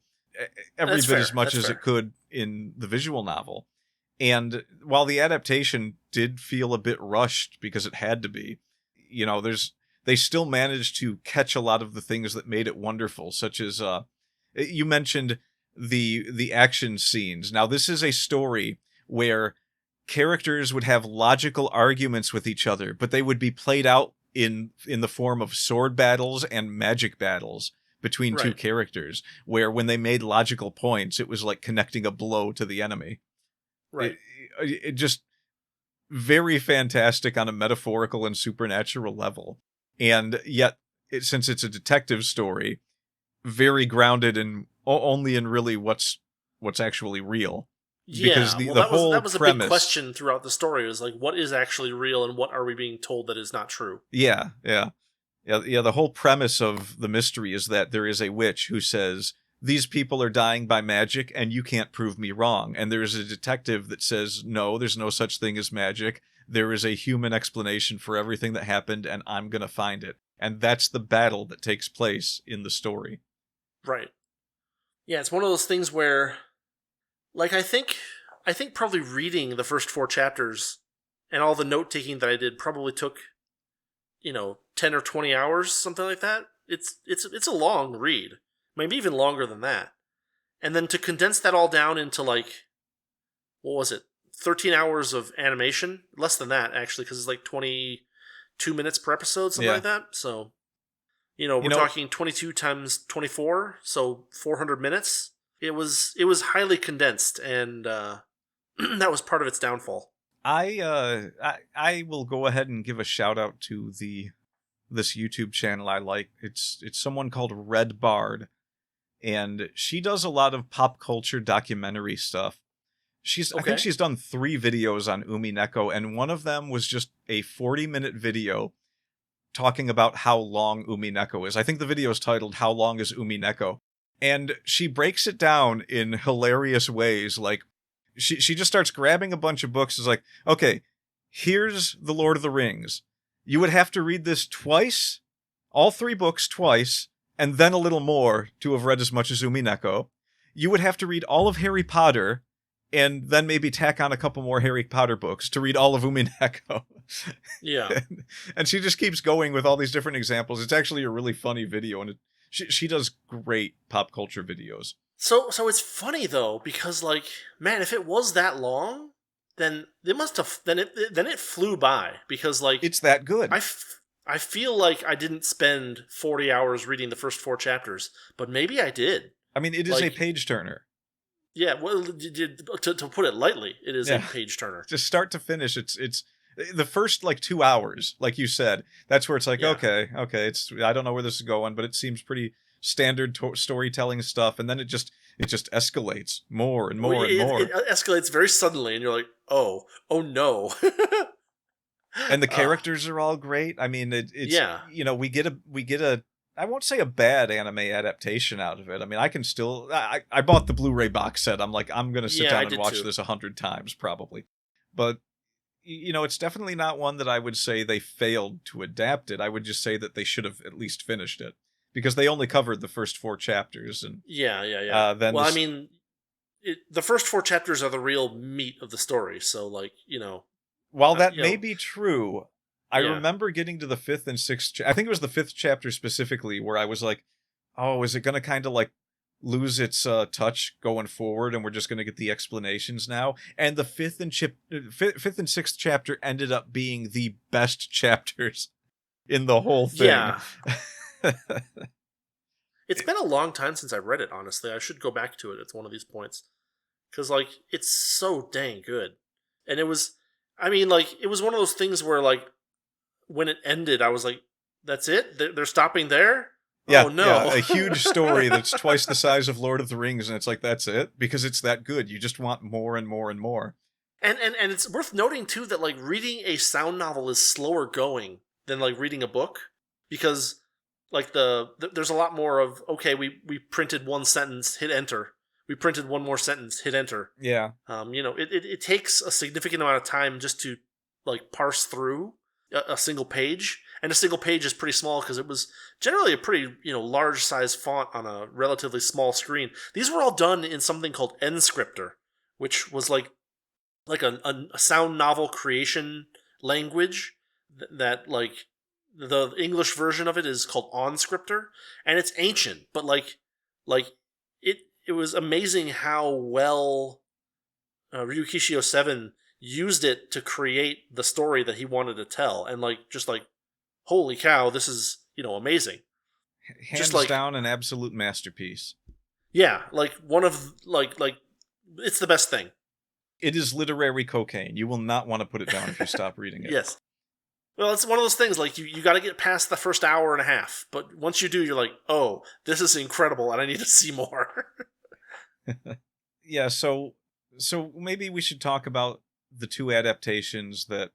every bit as much as it could in the visual novel. And while the adaptation did feel a bit rushed because it had to be, they still managed to catch a lot of the things that made it wonderful, such as you mentioned the action scenes. Now, this is a story where characters would have logical arguments with each other, but they would be played out in the form of sword battles and magic battles between two characters, where when they made logical points, it was like connecting a blow to the enemy. Right. It just very fantastic on a metaphorical and supernatural level. And yet, since it's a detective story, very grounded in only in really what's actually real. Yeah, because that was premise, a big question throughout the story. It was like, what is actually real, and what are we being told that is not true? Yeah. The whole premise of the mystery is that there is a witch who says, these people are dying by magic, and you can't prove me wrong. And there's a detective that says, no, there's no such thing as magic. There is a human explanation for everything that happened, and I'm going to find it. And that's the battle that takes place in the story. Right. Yeah, it's one of those things where, like, I think probably reading the first 4 chapters and all the note taking that I did probably took, 10 or 20 hours, something like that. It's a long read, maybe even longer than that. And then to condense that all down into, like, what was it, 13 hours of animation? Less than that, actually, because it's like 22 minutes per episode, something like that. So, we're talking 22 times 24, so 400 minutes. It was highly condensed, and that was part of its downfall. I will go ahead and give a shout out to this YouTube channel I like. It's someone called Red Bard, and she does a lot of pop culture documentary stuff. I think she's done 3 videos on Umineko, and one of them was just a 40-minute video talking about how long Umineko is. I think the video is titled "How Long is Umineko?" And she breaks it down in hilarious ways. Like, she just starts grabbing a bunch of books. It's like, okay, here's The Lord of the Rings. You would have to read this twice, all 3 books twice, and then a little more to have read as much as Umineko. You would have to read all of Harry Potter, and then maybe tack on a couple more Harry Potter books to read all of Umineko. Yeah. And she just keeps going with all these different examples. It's actually a really funny video, and she does great pop culture videos. So it's funny though, because, like, man, if it was that long, then it must have then it flew by, because, like, it's that good. I feel like I didn't spend 40 hours reading the first 4 chapters, but maybe I did. I mean, it is a page turner. Yeah, well, to put it lightly, it is a page turner. Just start to finish, it's the first, like, 2 hours, like you said. That's where it's like, okay, I don't know where this is going, but it seems pretty standard storytelling stuff, and then it just escalates more and more and more. It escalates very suddenly, and you're like, oh no. And the characters are all great. I mean, we get a I won't say a bad anime adaptation out of it. I mean, I can still I bought the Blu-ray box set. I'm like, I'm gonna sit down and watch this 100 times probably, but it's definitely not one that I would say they failed to adapt it. I would just say that they should have at least finished it, because they only covered the first 4 chapters. And I mean, the first 4 chapters are the real meat of the story. So, like, while that may be true, I remember getting to the 5th and 6th. I think it was the 5th chapter specifically where I was like, "Oh, is it going to kind of like lose its touch going forward, and we're just going to get the explanations now?" And the 5th and 6th chapter ended up being the best chapters in the whole thing. Yeah. It's been a long time since I read it, honestly. I should go back to it at one of these points, because, like, it's so dang good. And it was one of those things where, like, when it ended, I was like, that's it? They're stopping there? Yeah, oh, no. Yeah, a huge story that's twice the size of Lord of the Rings, and it's like, that's it? Because it's that good. You just want more and more and more. And it's worth noting, too, that, like, reading a sound novel is slower going than, like, reading a book, because, like, there's a lot more of, okay, we printed one sentence, hit enter. We printed one more sentence, hit enter. Yeah. It takes a significant amount of time just to, like, parse through a single page. And a single page is pretty small, because it was generally a pretty, large size font on a relatively small screen. These were all done in something called Nscripter, which was like a sound novel creation language that, like, the English version of it is called OnScripter, and it's ancient, but like it was amazing how well Ryukishio 7 used it to create the story that he wanted to tell, and, like, just like, holy cow, this is, amazing. Hands just down an absolute masterpiece. Yeah, like, one of, like it's the best thing. It is literary cocaine. You will not want to put it down if you stop reading it. Yes. Well, it's one of those things, like, you got to get past the first hour and a half, but once you do, you're like, oh, this is incredible, and I need to see more. Yeah, so maybe we should talk about the 2 adaptations that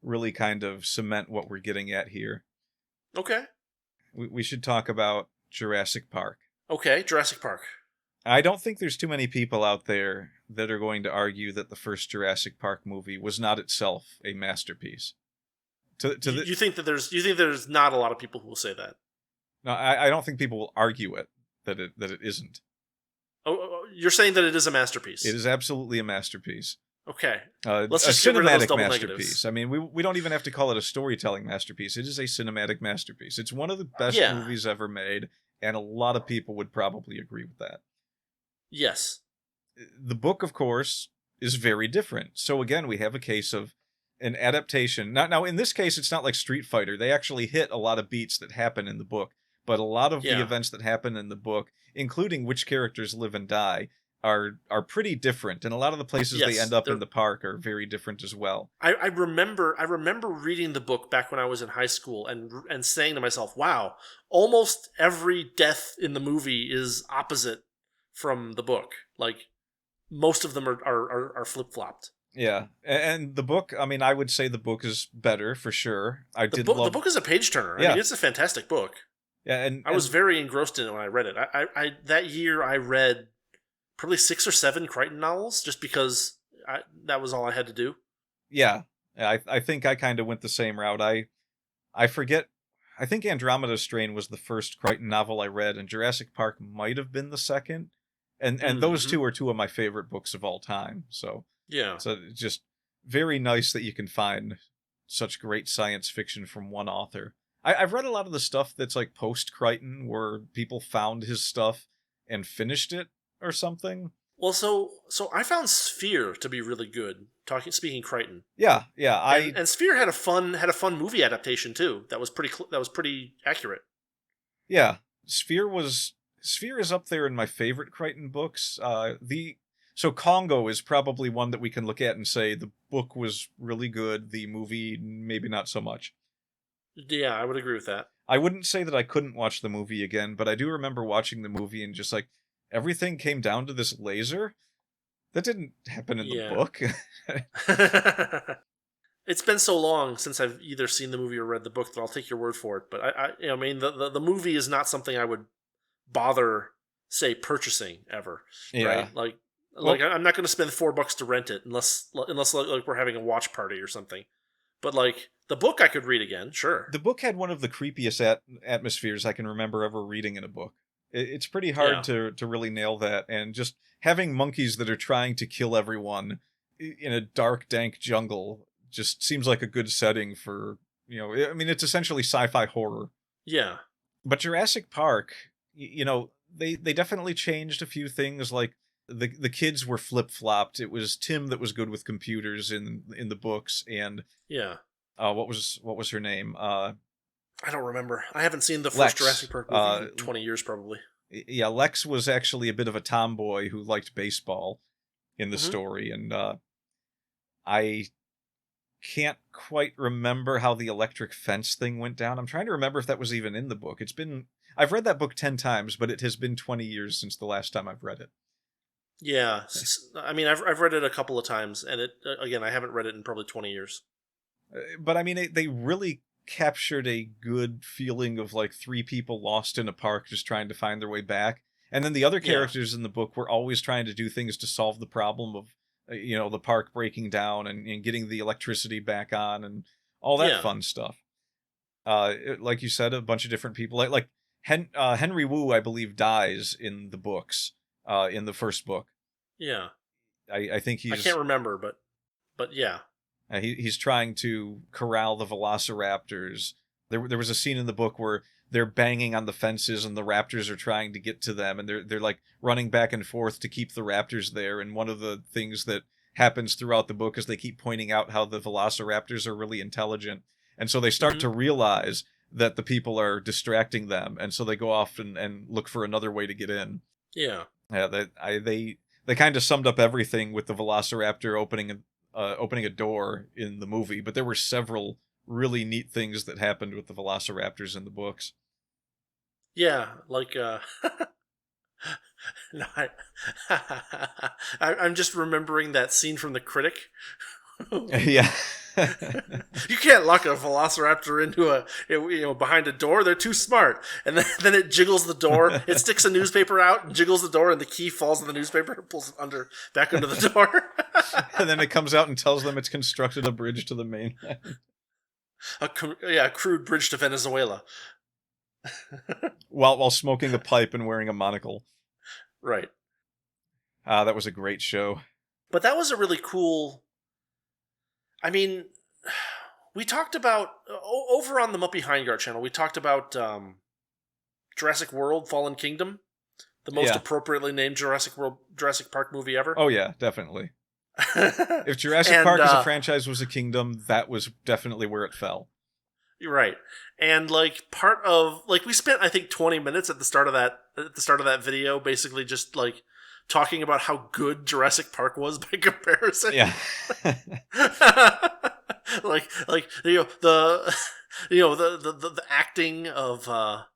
really kind of cement what we're getting at here. Okay. We should talk about Jurassic Park. Okay, Jurassic Park. I don't think there's too many people out there that are going to argue that the first Jurassic Park movie was not itself a masterpiece. You think there's not a lot of people who will say that? No, I don't think people will argue it. that it isn't. You're saying that it is a masterpiece. It is absolutely a masterpiece. Okay. Let's just a get rid of those cinematic double masterpiece. negatives. I mean, we don't even have to call it a storytelling masterpiece. It is a cinematic masterpiece. It's one of the best Yeah. movies ever made, and a lot of people would probably agree with that. Yes. The book, of course, is very different. So again, we have a case of an adaptation. Now, in this case, it's not like Street Fighter. They actually hit a lot of beats that happen in the book, but a lot of the events that happen in the book, including which characters live and die, are pretty different, and a lot of the places they end up in the park are very different as well. I remember reading the book back when I was in high school and saying to myself, wow, almost every death in the movie is opposite from the book. Like, most of them are flip-flopped. Yeah, and the book, I mean, I would say the book is better, for sure. The book is a page-turner. Yeah. I mean, it's a fantastic book. Yeah, and I was very engrossed in it when I read it. I that year I read probably 6 or 7 Crichton novels, just because that was all I had to do. Yeah, I think I kind of went the same route. I forget. I think Andromeda Strain was the first Crichton novel I read, and Jurassic Park might have been the second. And those two are two of my favorite books of all time. So yeah, so it's just very nice that you can find such great science fiction from one author. I've read a lot of the stuff that's like post Crichton, where people found his stuff and finished it or something. Well, so I found Sphere to be really good. Speaking Crichton. Yeah. And Sphere had a fun movie adaptation too. That was pretty accurate. Yeah, Sphere is up there in my favorite Crichton books. So Congo is probably one that we can look at and say the book was really good. The movie, maybe not so much. Yeah, I would agree with that. I wouldn't say that I couldn't watch the movie again, but I do remember watching the movie and just like, everything came down to this laser? That didn't happen in the book. It's been so long since I've either seen the movie or read the book that I'll take your word for it. But I mean, the movie is not something I would bother, say, purchasing ever. Yeah. Right? Like I'm not going to spend $4 to rent it unless like we're having a watch party or something. But like the book, I could read again. Sure. The book had one of the creepiest atmospheres I can remember ever reading in a book. It's pretty hard to really nail that, and just having monkeys that are trying to kill everyone in a dark, dank jungle just seems like a good setting for, I mean, it's essentially sci-fi horror. Yeah. But Jurassic Park, they definitely changed a few things, like the kids were flip-flopped. It was Tim that was good with computers in the books, and what was her name? I don't remember. I haven't seen the first Lex, Jurassic Park movie in 20 years, probably. Yeah, Lex was actually a bit of a tomboy who liked baseball in the story, and I can't quite remember how the electric fence thing went down. I'm trying to remember if that was even in the book. I've read that book 10 times, but it has been 20 years since the last time I've read it. Yeah, I mean, I've read it a couple of times, and I haven't read it in probably 20 years. But I mean, they really captured a good feeling of like 3 people lost in a park just trying to find their way back, and then the other characters in the book were always trying to do things to solve the problem of the park breaking down and getting the electricity back on and all that fun stuff. Like you said, a bunch of different people, like Henry Wu, I believe, dies in the books, in the first book. Yeah, I think I can't remember, but yeah. He's trying to corral the velociraptors. There was a scene in the book where they're banging on the fences and the raptors are trying to get to them, and they're like running back and forth to keep the raptors there. And one of the things that happens throughout the book is they keep pointing out how the velociraptors are really intelligent, and so they start to realize that the people are distracting them, and so they go off and look for another way to get in. Yeah. They kind of summed up everything with the velociraptor opening a door in the movie, but there were several really neat things that happened with the velociraptors in the books. Yeah, like no, I'm just remembering that scene from The Critic. Yeah. You can't lock a velociraptor into behind a door. They're too smart. And then it jiggles the door. It sticks a newspaper out and jiggles the door, and the key falls in the newspaper and pulls it back under the door. And then it comes out and tells them it's constructed a bridge to the mainland. A crude bridge to Venezuela. while smoking a pipe and wearing a monocle. Right. That was a great show. But that was a really cool... I mean, we talked about... over on the Muppy Hindguard channel, we talked about Jurassic World Fallen Kingdom. The most appropriately named Jurassic Park movie ever. Oh yeah, definitely. If Jurassic Park as a franchise was a kingdom, that was definitely where it fell. You're right. And like part of we spent I think 20 minutes at the start of that video basically just like talking about how good Jurassic Park was by comparison. Yeah. like the acting of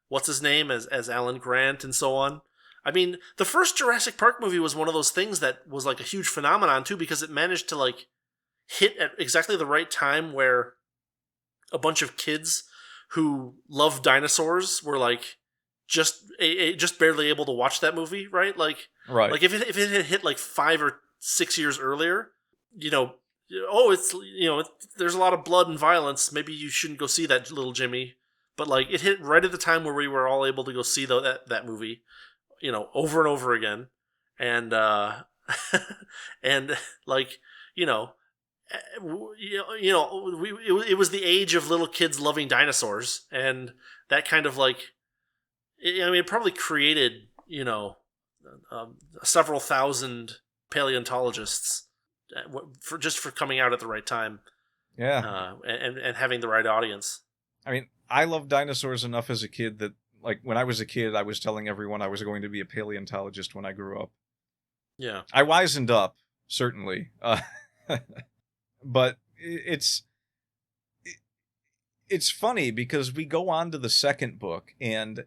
what's his name as Alan Grant and so on. I mean, the first Jurassic Park movie was one of those things that was like a huge phenomenon too, because it managed to like hit at exactly the right time where a bunch of kids who love dinosaurs were like just barely able to watch that movie, right? Like, right. Like if it had hit like 5 or 6 years earlier, there's a lot of blood and violence. Maybe you shouldn't go see that, little Jimmy. But like it hit right at the time where we were all able to go see that movie, over and over again, and and like it was the age of little kids loving dinosaurs, and that kind of like, it probably created several thousand paleontologists for coming out at the right time, and having the right audience. I mean, I loved dinosaurs enough as a kid that, like, when I was a kid, I was telling everyone I was going to be a paleontologist when I grew up. Yeah. I wisened up, certainly. But it's funny because we go on to the second book, and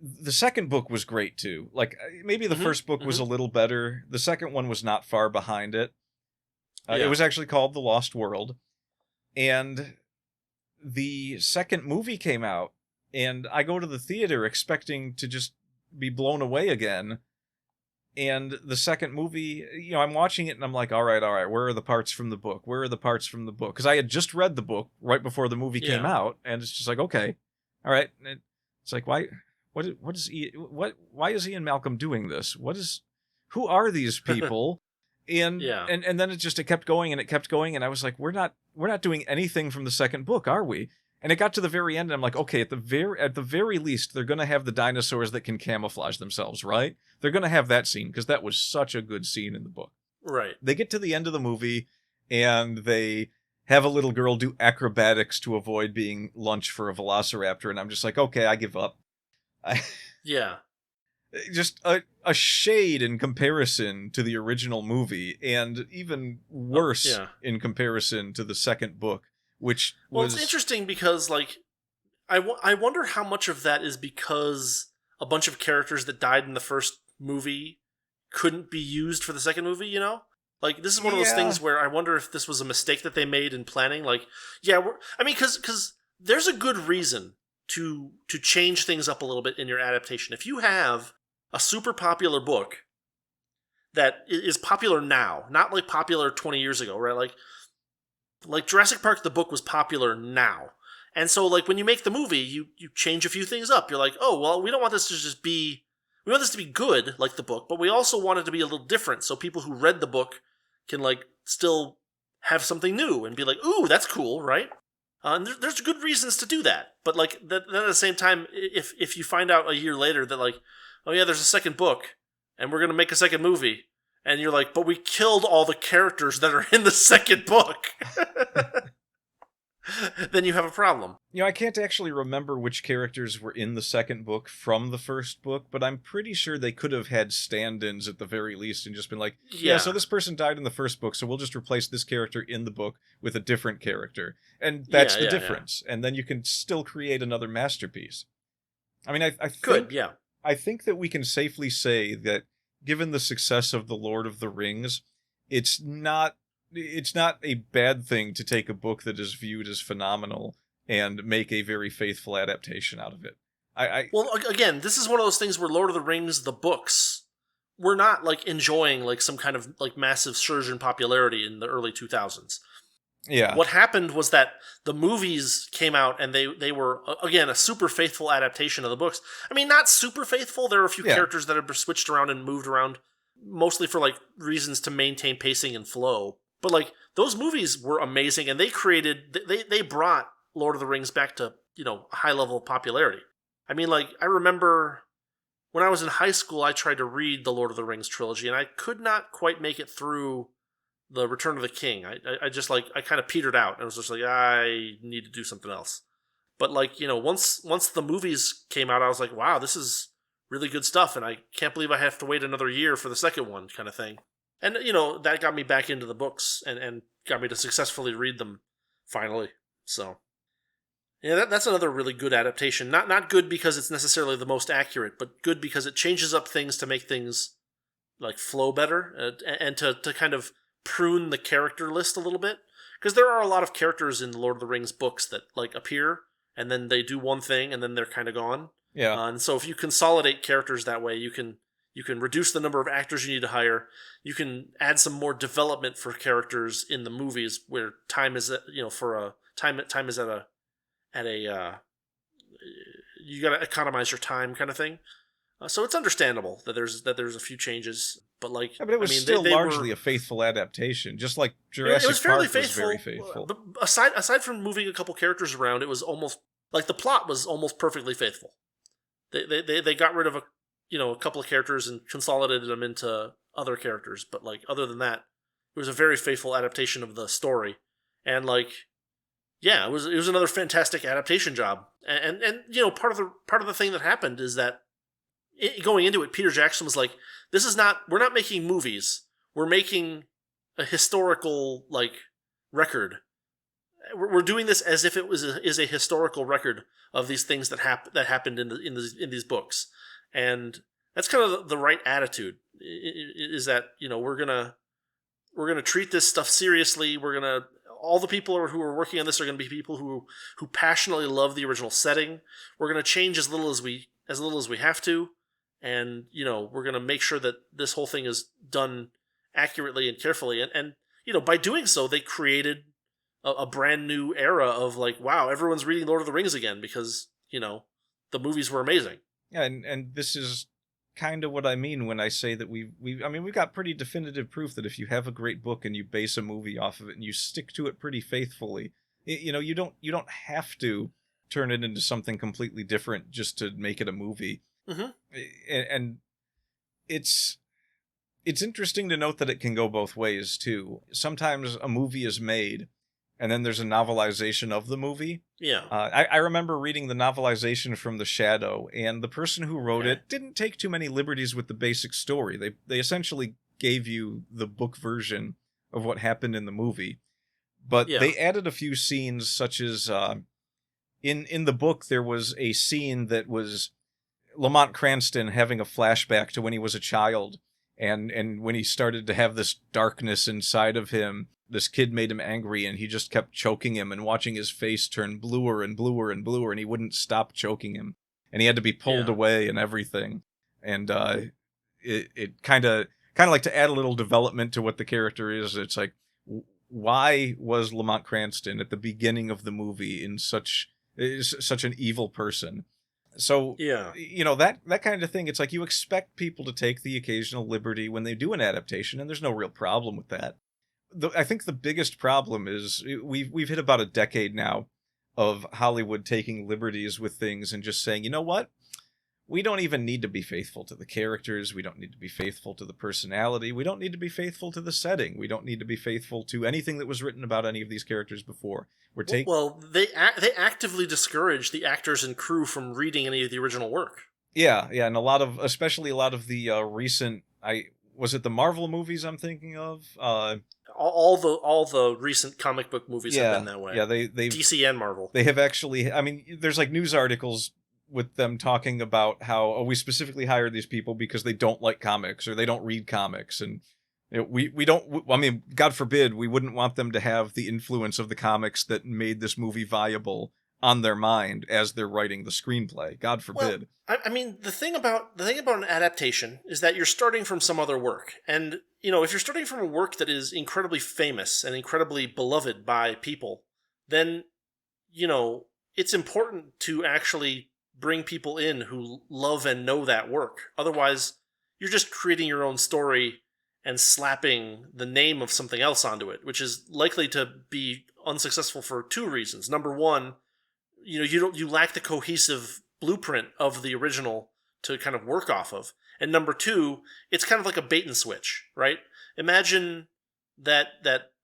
the second book was great, too. Like, maybe the first book was a little better. The second one was not far behind it. It was actually called The Lost World. And the second movie came out, and I go to the theater expecting to just be blown away again. And the second movie, I'm watching it and I'm like, all right, where are the parts from the book? Where are the parts from the book? Because I had just read the book right before the movie came out, and it's just like, okay, all right. And it's like, why is Ian Malcolm doing this? Who are these people? And then it kept going and it kept going, and I was like, we're not doing anything from the second book, are we? And it got to the very end, and I'm like, okay, at the very least, they're going to have the dinosaurs that can camouflage themselves, right? They're going to have that scene, because that was such a good scene in the book. Right. They get to the end of the movie, and they have a little girl do acrobatics to avoid being lunch for a velociraptor, and I'm just like, okay, I give up. Yeah. Just a shade in comparison to the original movie, and even worse in comparison to the second book, which was... Well, it's interesting because, like, I wonder how much of that is because a bunch of characters that died in the first movie couldn't be used for the second movie, Like, this is one of those things where I wonder if this was a mistake that they made in planning. Like, because there's a good reason to change things up a little bit in your adaptation. If you have a super popular book that is popular now, not like popular 20 years ago, right? Like Jurassic Park, the book was popular now. And so like when you make the movie, you change a few things up. You're like, oh, well, we don't want this to just be, we want this to be good like the book, but we also want it to be a little different so people who read the book can like still have something new and be like, ooh, that's cool, right? And there's good reasons to do that. But like then at the same time, if you find out a year later that like, oh yeah, there's a second book and we're going to make a second movie, and you're like, but we killed all the characters that are in the second book, then you have a problem. I can't actually remember which characters were in the second book from the first book, but I'm pretty sure they could have had stand-ins at the very least and just been like, yeah, so this person died in the first book, so we'll just replace this character in the book with a different character. And that's the difference. Yeah. And then you can still create another masterpiece. I mean, I think that we can safely say that given the success of The Lord of the Rings, it's not a bad thing to take a book that is viewed as phenomenal and make a very faithful adaptation out of it. Well, again, this is one of those things where Lord of the Rings, the books, were not like enjoying like some kind of like massive surge in popularity in the early 2000s. Yeah. What happened was that the movies came out and they were, again, a super faithful adaptation of the books. I mean, not super faithful. There are a few characters that have switched around and moved around, mostly for like reasons to maintain pacing and flow. But like those movies were amazing, and they brought Lord of the Rings back to, a high level of popularity. I mean, like, I remember when I was in high school, I tried to read the Lord of the Rings trilogy, and I could not quite make it through the Return of the King. I just like, I kind of petered out, and I was just like, I need to do something else. But like, once the movies came out, I was like, wow, this is really good stuff, and I can't believe I have to wait another year for the second one, kind of thing. And that got me back into the books and got me to successfully read them finally. So yeah, that's another really good adaptation. Not good because it's necessarily the most accurate, but good because it changes up things to make things like flow better, and to kind of prune the character list a little bit. Because there are a lot of characters in the Lord of the Rings books that like appear and then they do one thing and then they're kind of gone. Yeah. And so if you consolidate characters that way, you can reduce the number of actors you need to hire. You can add some more development for characters in the movies where time is time is at a you got to economize your time kind of thing. So it's understandable that there's a few changes, but like, Yeah, but it was still largely a faithful adaptation, just like Jurassic Park was very faithful. But aside from moving a couple characters around, it was almost like the plot was almost perfectly faithful. They got rid of a couple of characters and consolidated them into other characters, but like other than that, it was a very faithful adaptation of the story, and like, yeah, it was another fantastic adaptation job. And part of the thing that happened is that going into it, Peter Jackson was like, we're not making movies, we're making a historical like record. We're doing this as if it is a historical record of these things that happened in these books, and that's kind of the right attitude. Is that we're gonna treat this stuff seriously. All the people who are working on this are gonna be people who passionately love the original setting. We're gonna change as little as we have to, and we're gonna make sure that this whole thing is done accurately and carefully. And by doing so, they created a brand new era of like, wow, everyone's reading Lord of the Rings again because the movies were amazing. Yeah, and this is kind of what I mean when I say that we've got pretty definitive proof that if you have a great book and you base a movie off of it and you stick to it pretty faithfully, you don't have to turn it into something completely different just to make it a movie. Mm-hmm. And it's interesting to note that it can go both ways too. Sometimes a movie is made and then there's a novelization of the movie. Yeah. I remember reading the novelization from The Shadow, and the person who wrote it didn't take too many liberties with the basic story. They essentially gave you the book version of what happened in the movie. But they added a few scenes, such as in the book there was a scene that was Lamont Cranston having a flashback to when he was a child, and when he started to have this darkness inside of him. This kid made him angry, and he just kept choking him and watching his face turn bluer and bluer and bluer, and he wouldn't stop choking him. And he had to be pulled away and everything. And it kind of like to add a little development to what the character is. It's like, why was Lamont Cranston at the beginning of the movie such an evil person? So, that kind of thing, it's like you expect people to take the occasional liberty when they do an adaptation, and there's no real problem with that. I think the biggest problem is we've hit about a decade now of Hollywood taking liberties with things and just saying, you know what? We don't even need to be faithful to the characters. We don't need to be faithful to the personality. We don't need to be faithful to the setting. We don't need to be faithful to anything that was written about any of these characters before. They actively discourage the actors and crew from reading any of the original work. Yeah, and especially a lot of the recent, was it the Marvel movies I'm thinking of? All the recent comic book movies have been that way. Yeah, they DC and Marvel. They have actually. I mean, there's like news articles with them talking about how we specifically hired these people because they don't like comics or they don't read comics, and we don't. I mean, God forbid, we wouldn't want them to have the influence of the comics that made this movie viable on their mind as they're writing the screenplay. God forbid. Well, I mean, the thing about an adaptation is that you're starting from some other work, and if you're starting from a work that is incredibly famous and incredibly beloved by people, then it's important to actually bring people in who love and know that work. Otherwise, you're just creating your own story and slapping the name of something else onto it, which is likely to be unsuccessful for two reasons. Number one, you lack the cohesive blueprint of the original to kind of work off of. And number two, it's kind of like a bait and switch, right? Imagine that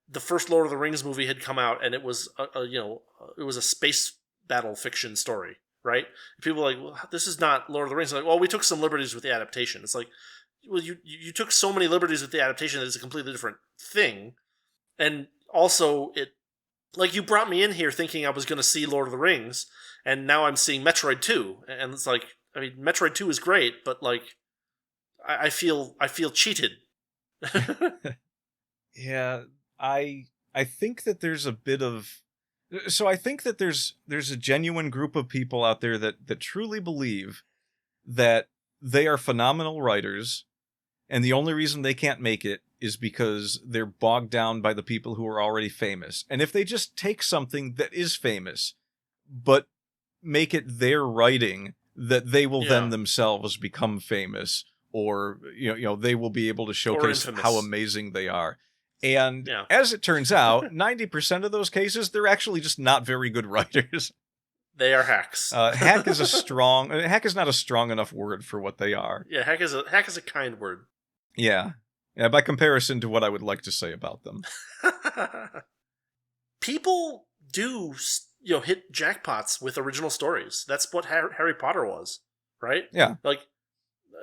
the first Lord of the Rings movie had come out and it was it was a space battle fiction story, right? People are like, well, this is not Lord of the Rings. They're like, well, we took some liberties with the adaptation. It's like, well, you took so many liberties with the adaptation that it's a completely different thing. And also, like, you brought me in here thinking I was going to see Lord of the Rings, and now I'm seeing Metroid 2. And it's like, I mean, Metroid 2 is great, but like, I feel cheated. Yeah, I think that there's a bit of... So I think that there's a genuine group of people out there that truly believe that they are phenomenal writers, and the only reason they can't make it is because they're bogged down by the people who are already famous. And if they just take something that is famous, but make it their writing, that they will then themselves become famous, or they will be able to showcase how amazing they are. And as it turns out, 90% of those cases, they're actually just not very good writers. They are hacks. Hack is not a strong enough word for what they are. Yeah, hack is a kind word. Yeah, by comparison to what I would like to say about them. People do, hit jackpots with original stories. That's what Harry Potter was, right? Yeah. Like,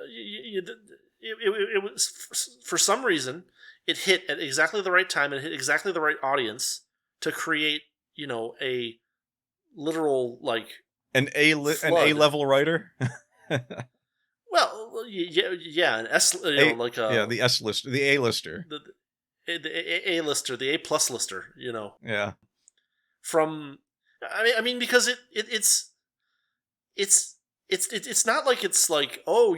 it was, for some reason, it hit at exactly the right time and hit exactly the right audience to create, a literal, like, an A-level writer. Well, yeah, an S, the S-lister, the A-lister, the A-lister, the A-plus lister, Yeah. From, I mean, because it's not like it's like, oh,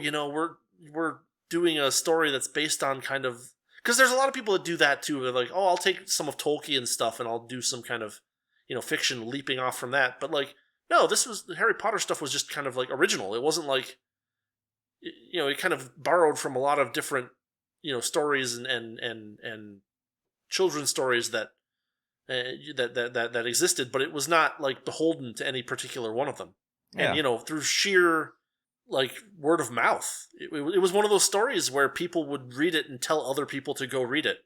we're doing a story that's based on kind of, because there's a lot of people that do that too. They're like, oh, I'll take some of Tolkien's stuff and I'll do some kind of, fiction leaping off from that. But like, no, the Harry Potter stuff was just kind of like original. It wasn't like, it kind of borrowed from a lot of different, stories and children's stories that existed, but it was not like beholden to any particular one of them. And through sheer like word of mouth, it was one of those stories where people would read it and tell other people to go read it,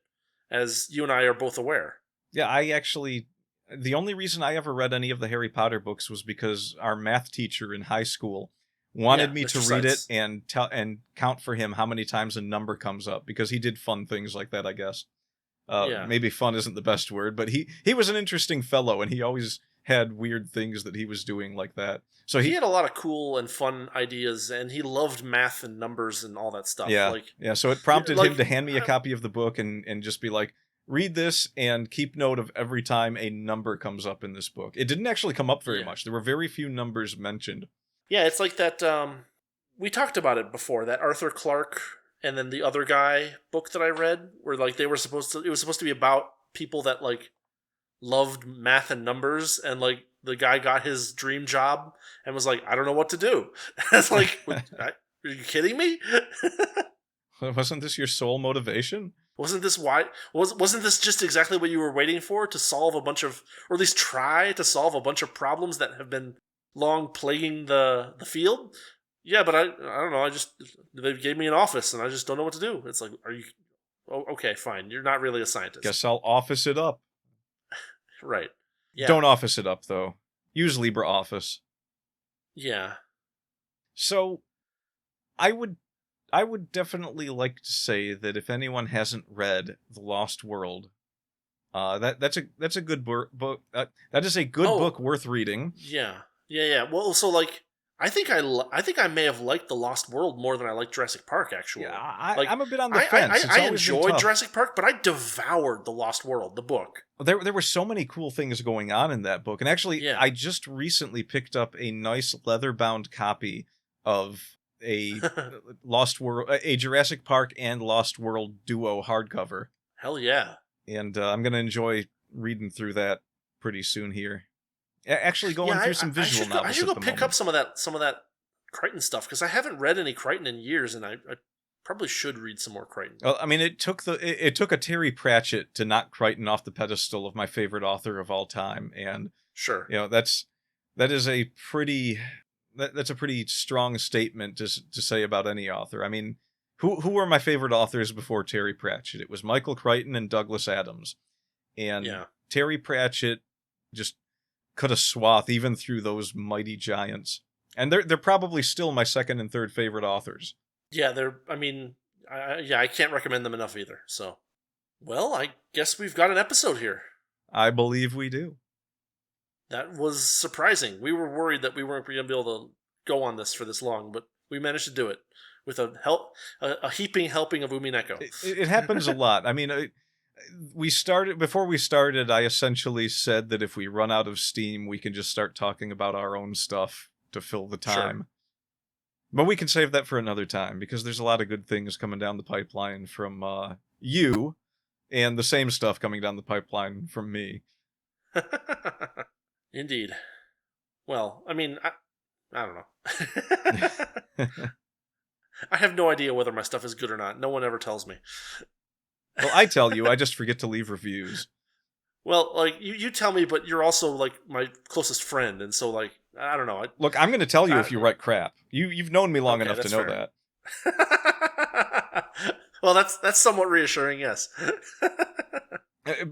as you and I are both aware. Yeah, the only reason I ever read any of the Harry Potter books was because our math teacher in high school wanted me to read it and count for him how many times a number comes up, because he did fun things like that, I guess. Maybe fun isn't the best word, but he was an interesting fellow, and he always had weird things that he was doing like that. So he had a lot of cool and fun ideas, and he loved math and numbers and all that stuff. Yeah. So it prompted him to hand me a copy of the book and just be like, read this and keep note of every time a number comes up in this book. It didn't actually come up very much. There were very few numbers mentioned. Yeah, it's like that, we talked about it before, that Arthur Clarke and then the other guy book that I read, where like it was supposed to be about people that like loved math and numbers, and like the guy got his dream job and was like, I don't know what to do. It's like, are you kidding me? Wasn't this your sole motivation? Wasn't this just exactly what you were waiting for, to solve a bunch of, or at least try to solve a bunch of problems that have been long plaguing the field? Yeah, but I don't know. They gave me an office and I just don't know what to do. It's like, are you, okay, fine. You're not really a scientist. Guess I'll office it up. Right. Yeah. Don't office it up though. Use LibreOffice. Yeah. So I would definitely like to say that if anyone hasn't read The Lost World, that's a good book. That is a good book worth reading. Yeah. Well, so like, I think I may have liked The Lost World more than I liked Jurassic Park, actually. Yeah, Like, I'm a bit on the fence. It's I always been enjoyed tough. Jurassic Park, but I devoured The Lost World, the book. There were so many cool things going on in that book. And actually, Yeah. I just recently picked up a nice leather-bound copy of a Lost World, a Jurassic Park and Lost World duo hardcover. Hell yeah. And I'm going to enjoy reading through that pretty soon here. Actually going through some visual novels. I should go at the pick moment. up some of that Crichton stuff, because I haven't read any Crichton in years, and I probably should read some more Crichton. Well, I mean, it took a Terry Pratchett to knock Crichton off the pedestal of my favorite author of all time, and Sure. that's a pretty strong statement to say about any author. I mean, who were my favorite authors before Terry Pratchett? It was Michael Crichton and Douglas Adams, and Terry Pratchett just cut a swath even through those mighty giants, and they're probably still my second and third favorite authors. Yeah, I can't recommend them enough either. So, well, I guess we've got an episode here. I believe we do. That was surprising. We were worried that we weren't going to be able to go on this for this long, but we managed to do it with a heaping helping of Umineko. It happens a lot. I mean, before we started, I essentially said that if we run out of steam, we can just start talking about our own stuff to fill the time. Sure. But we can save that for another time, because there's a lot of good things coming down the pipeline from you, and the same stuff coming down the pipeline from me. Indeed. Well, I mean, I don't know. I have no idea whether my stuff is good or not. No one ever tells me. Well, I tell you, I just forget to leave reviews. Well, like, you tell me, but you're also, like, my closest friend, and so, like, I don't know. Look, I'm going to tell you if you write crap. You've known me long enough to know fair. that. Well, that's somewhat reassuring, yes.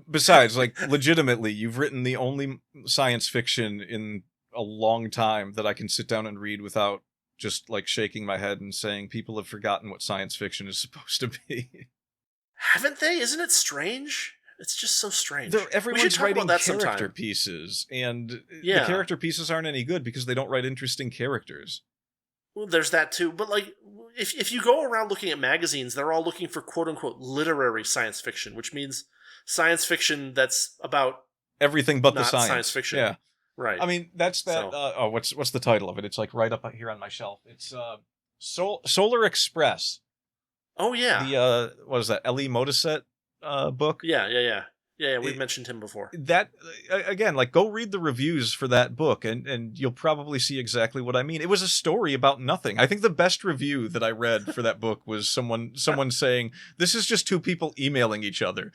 Besides, like, legitimately, you've written the only science fiction in a long time that I can sit down and read without just, like, shaking my head and saying people have forgotten what science fiction is supposed to be. Haven't they? Isn't it strange? It's just so strange. Everyone's writing character pieces, and the character pieces aren't any good because they don't write interesting characters. Well, there's that too. But, like, if you go around looking at magazines, they're all looking for quote-unquote literary science fiction, which means science fiction that's about everything but the science fiction. Yeah. Right. I mean, that's that. So. What's the title of it? It's, like, right up here on my shelf. It's Solar Express. Oh, yeah. The, what is that, Elie Modisette book? Yeah, we've mentioned him before. That, again, like, go read the reviews for that book, and you'll probably see exactly what I mean. It was a story about nothing. I think the best review that I read for that book was someone saying, this is just two people emailing each other.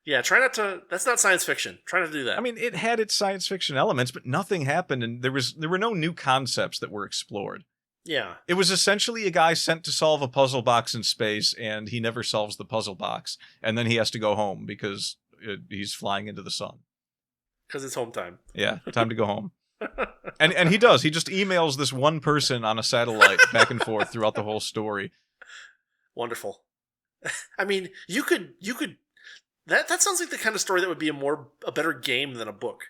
Yeah, try not to... That's not science fiction. Try not to do that. I mean, it had its science fiction elements, but nothing happened, and there were no new concepts that were explored. Yeah. It was essentially a guy sent to solve a puzzle box in space, and he never solves the puzzle box. And then he has to go home because he's flying into the sun. Because it's home time. Yeah, time to go home. And he does. He just emails this one person on a satellite back and forth throughout the whole story. Wonderful. I mean, you could... That sounds like the kind of story that would be a better game than a book.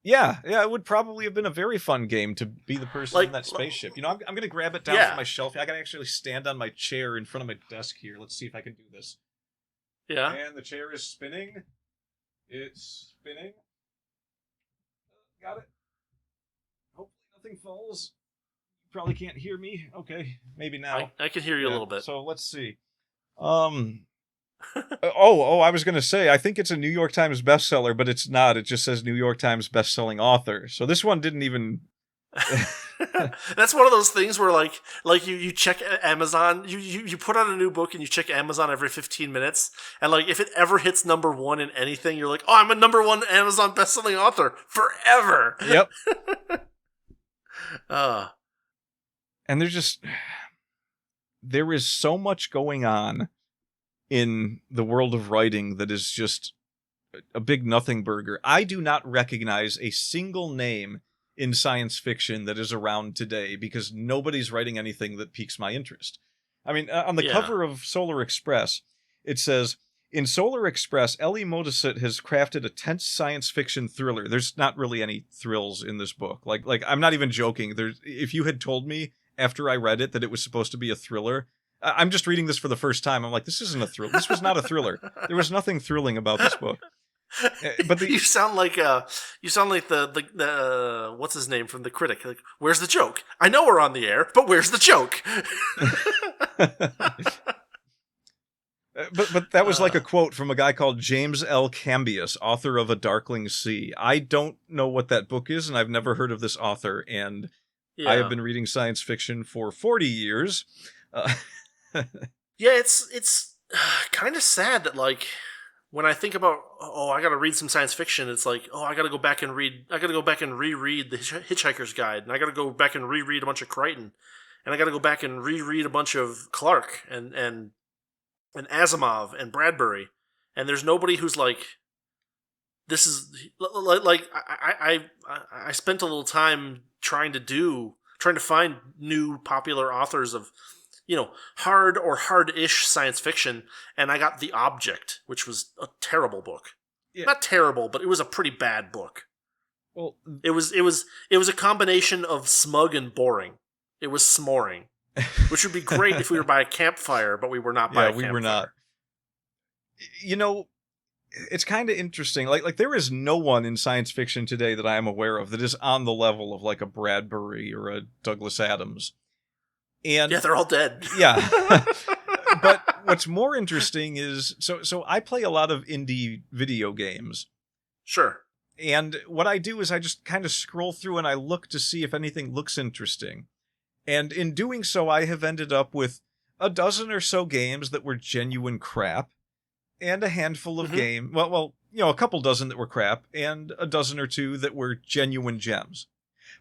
Yeah, it would probably have been a very fun game to be the person in that spaceship. You know, I'm going to grab it down from my shelf. I got to actually stand on my chair in front of my desk here. Let's see if I can do this. Yeah. And the chair is spinning. It's spinning. Got it. Hopefully nothing falls. You probably can't hear me. Okay, maybe now. I can hear you a little bit. So let's see. I was going to say, I think it's a New York Times bestseller, but it's not. It just says New York Times bestselling author. So this one didn't even... That's one of those things where, like you check Amazon, you put out a new book and you check Amazon every 15 minutes, and, like, if it ever hits number one in anything, you're like, oh, I'm a number one Amazon bestselling author forever. Yep. And there is so much going on in the world of writing that is just a big nothing burger. I do not recognize a single name in science fiction that is around today because nobody's writing anything that piques my interest. I mean, on the cover of Solar Express, it says, In Solar Express, Ellie Modesitt has crafted a tense science fiction thriller. There's not really any thrills in this book. Like I'm not even joking. If you had told me after I read it that it was supposed to be a thriller, I'm just reading this for the first time. I'm like, this isn't a thriller. This was not a thriller. There was nothing thrilling about this book. But you sound like the what's his name from The Critic? Like, where's the joke? I know we're on the air, but where's the joke? But that was like a quote from a guy called James L. Cambius, author of A Darkling Sea. I don't know what that book is, and I've never heard of this author, and I have been reading science fiction for 40 years. Yeah, it's kind of sad that, like, when I think about, I gotta read some science fiction, it's like, I gotta go back and reread The Hitchhiker's Guide, and I gotta go back and reread a bunch of Crichton, and I gotta go back and reread a bunch of Clarke, and Asimov, and Bradbury, and there's nobody who's like, this is, like, I spent a little time trying to find new popular authors of, hard or hard-ish science fiction, and I got The Object, which was a terrible book. Yeah. Not terrible, but it was a pretty bad book. Well, it was a combination of smug and boring. It was smoring, which would be great if we were by a campfire, but we were not by a campfire. Yeah, we were not. It's kind of interesting. Like there is no one in science fiction today that I am aware of that is on the level of like a Bradbury or a Douglas Adams. And yeah, they're all dead. Yeah. But what's more interesting is, so I play a lot of indie video games. Sure. And what I do is I just kind of scroll through and I look to see if anything looks interesting. And in doing so, I have ended up with a dozen or so games that were genuine crap, and a handful of a couple dozen that were crap, and a dozen or two that were genuine gems.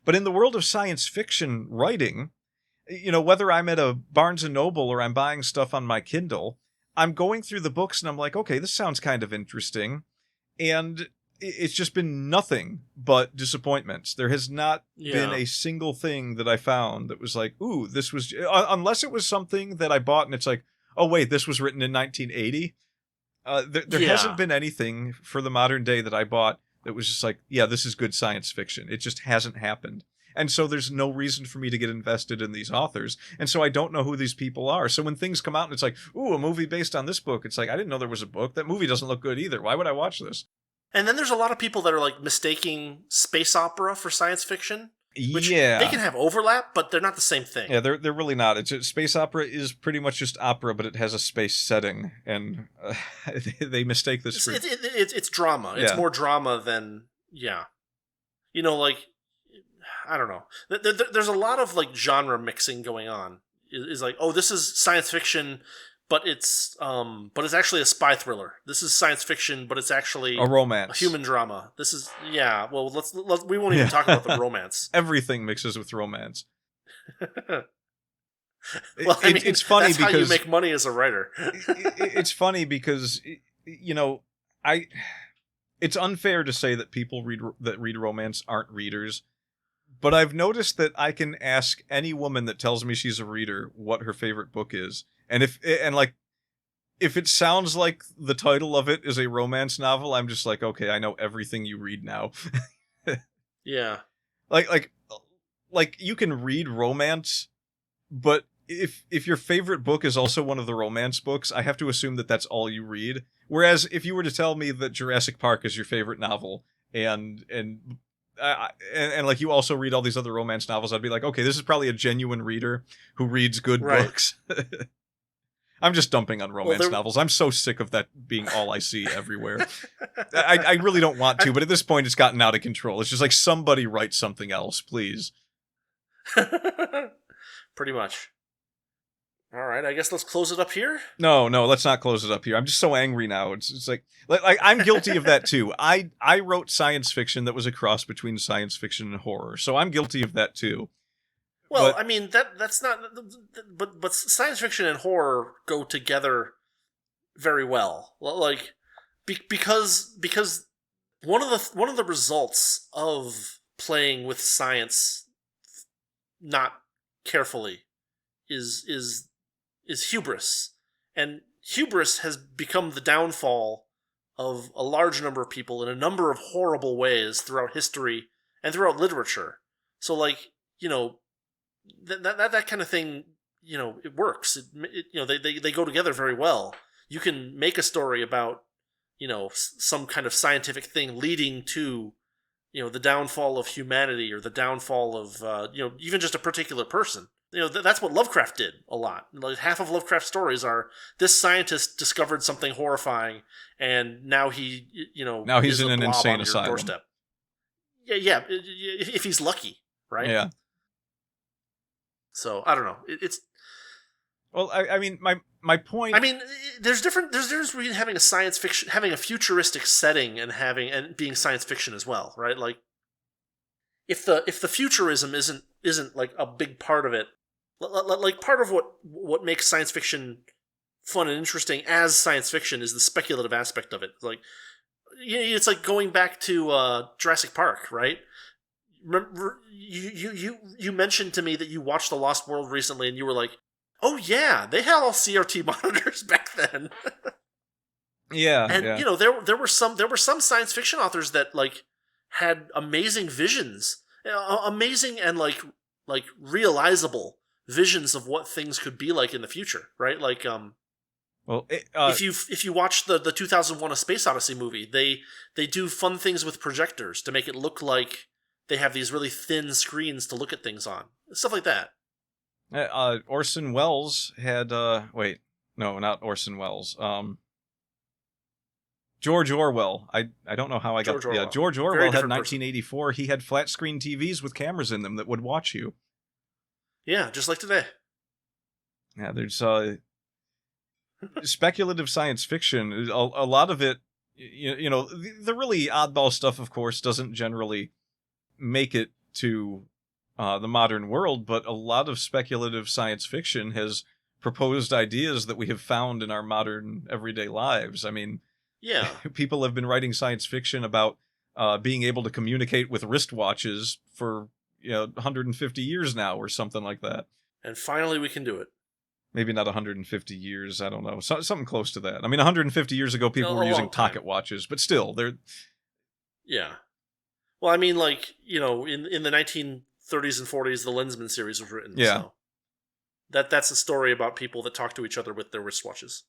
But in the world of science fiction writing, whether I'm at a Barnes & Noble or I'm buying stuff on my Kindle, I'm going through the books and I'm like, okay, this sounds kind of interesting. And it's just been nothing but disappointments. There has not been a single thing that I found that was like, ooh, this was... unless it was something that I bought and it's like, oh, wait, this was written in 1980. There hasn't been anything for the modern day that I bought that was just like, yeah, this is good science fiction. It just hasn't happened. And so there's no reason for me to get invested in these authors. And so I don't know who these people are. So when things come out and it's like, ooh, a movie based on this book, it's like, I didn't know there was a book. That movie doesn't look good either. Why would I watch this? And then there's a lot of people that are like mistaking space opera for science fiction. Which yeah. They can have overlap, but they're not the same thing. Yeah, they're really not. Space opera is pretty much just opera, but it has a space setting. And they mistake this for... It's drama. It's more drama than... Yeah. Like... I don't know. There's a lot of like genre mixing going on. Is like, oh, this is science fiction, but it's actually a spy thriller. This is science fiction, but it's actually a romance, a human drama. This is Well, let's we won't even talk about the romance. Everything mixes with romance. Well, I mean, it's funny because how you make money as a writer. It's funny because it's unfair to say that people that read romance aren't readers. But I've noticed that I can ask any woman that tells me she's a reader what her favorite book is. And if it sounds like the title of it is a romance novel, I'm just like, okay, I know everything you read now. Yeah. Like you can read romance, but if your favorite book is also one of the romance books, I have to assume that that's all you read. Whereas if you were to tell me that Jurassic Park is your favorite novel and like you also read all these other romance novels, I'd be like, okay, this is probably a genuine reader who reads good books. I'm just dumping on romance novels. I'm so sick of that being all I see everywhere. I really don't want to, but at this point it's gotten out of control. It's just like, somebody write something else, please. Pretty much. All right, I guess let's close it up here. No, let's not close it up here. I'm just so angry now. It's like I'm guilty of that too. I wrote science fiction that was a cross between science fiction and horror, so I'm guilty of that too. Well, I mean that's not. But science fiction and horror go together very well. Like because one of the results of playing with science not carefully is hubris. And hubris has become the downfall of a large number of people in a number of horrible ways throughout history and throughout literature. So, like, you know, that kind of thing, you know, it works. They go together very well. You can make a story about, you know, some kind of scientific thing leading to, you know, the downfall of humanity or the downfall of, you know, even just a particular person. You know, that's what Lovecraft did a lot. Like, half of Lovecraft's stories are this scientist discovered something horrifying, and now he, you know, now he's is in a an blob insane on your asylum. doorstep. Yeah, if he's lucky, right? Yeah. So I don't know. It's Well, I mean, my point. I mean, there's difference between having having a futuristic setting and being science fiction as well, right? Like, if the futurism isn't like a big part of it, like part of what makes science fiction fun and interesting as science fiction is the speculative aspect of it. Like, it's like going back to Jurassic Park, right? Remember, you mentioned to me that you watched The Lost World recently, and you were like, "Oh yeah, they had all CRT monitors back then." Yeah, and you know, there were some science fiction authors that like had amazing visions, amazing and like realizable visions of what things could be like in the future, right? Like, well, if you watch the 2001: A Space Odyssey movie, they do fun things with projectors to make it look like they have these really thin screens to look at things on, stuff like that. Orson Welles had wait, no, not Orson Welles. George Orwell. I don't know how I got. Yeah, George Orwell had 1984. Person. He had flat screen TVs with cameras in them that would watch you. Yeah, just like today. Yeah, there's speculative science fiction. A lot of it, you know, the really oddball stuff, of course, doesn't generally make it to the modern world, but a lot of speculative science fiction has proposed ideas that we have found in our modern everyday lives. I mean, yeah, people have been writing science fiction about being able to communicate with wristwatches for 150 years now or something like that. And finally we can do it. Maybe not 150 years, I don't know. Something close to that. I mean, 150 years ago, people were using pocket watches, but still, they're... Yeah. Well, I mean, like, you know, in the 1930s and 40s, the Lensman series was written. Yeah. So that's a story about people that talk to each other with their wristwatches.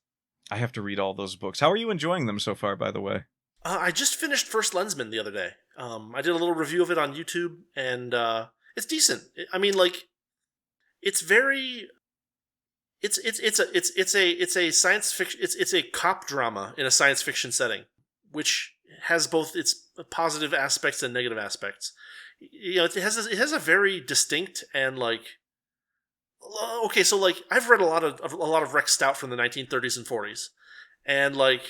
I have to read all those books. How are you enjoying them so far, by the way? I just finished First Lensman the other day. I did a little review of it on YouTube, and it's decent. I mean, like, it's very... It's a science fiction. It's a cop drama in a science fiction setting, which has both its positive aspects and negative aspects. You know, it has a very distinct and like. Okay, so like I've read a lot of Rex Stout from the 1930s and 40s, and like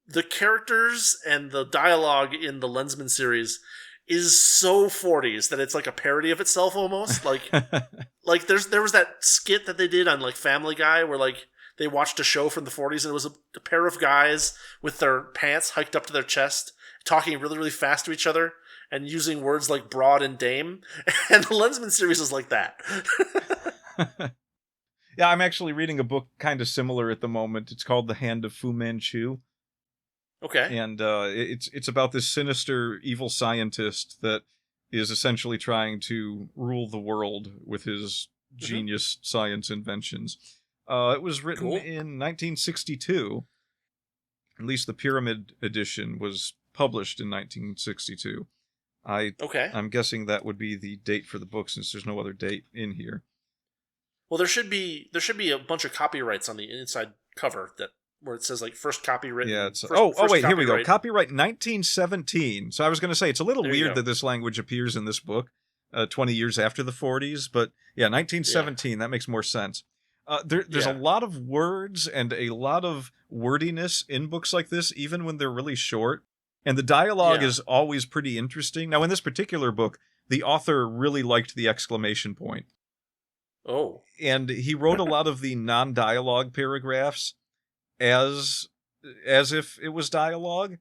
the characters and the dialogue in the Lensman series is so 40s that it's like a parody of itself almost. Like, like there was that skit that they did on like Family Guy where like they watched a show from the 40s and it was a pair of guys with their pants hiked up to their chest, talking really, really fast to each other and using words like broad and dame. And the Lensman series is like that. Yeah, I'm actually reading a book kind of similar at the moment. It's called The Hand of Fu Manchu. Okay. And it's about this sinister evil scientist that is essentially trying to rule the world with his genius science inventions. It was written in 1962. At least the Pyramid edition was published in 1962. I'm guessing that would be the date for the book since there's no other date in here. Well, there should be a bunch of copyrights on the inside cover where it says like first copywritten. Yeah, it's first wait, here we go. Copyright 1917. So I was going to say it's a little weird that this language appears in this book 20 years after the 40s, but yeah, 1917, that makes more sense. There's a lot of words and a lot of wordiness in books like this, even when they're really short. And the dialogue is always pretty interesting. Now, in this particular book, the author really liked the exclamation point. Oh. And he wrote a lot of the non-dialogue paragraphs as if it was dialogue.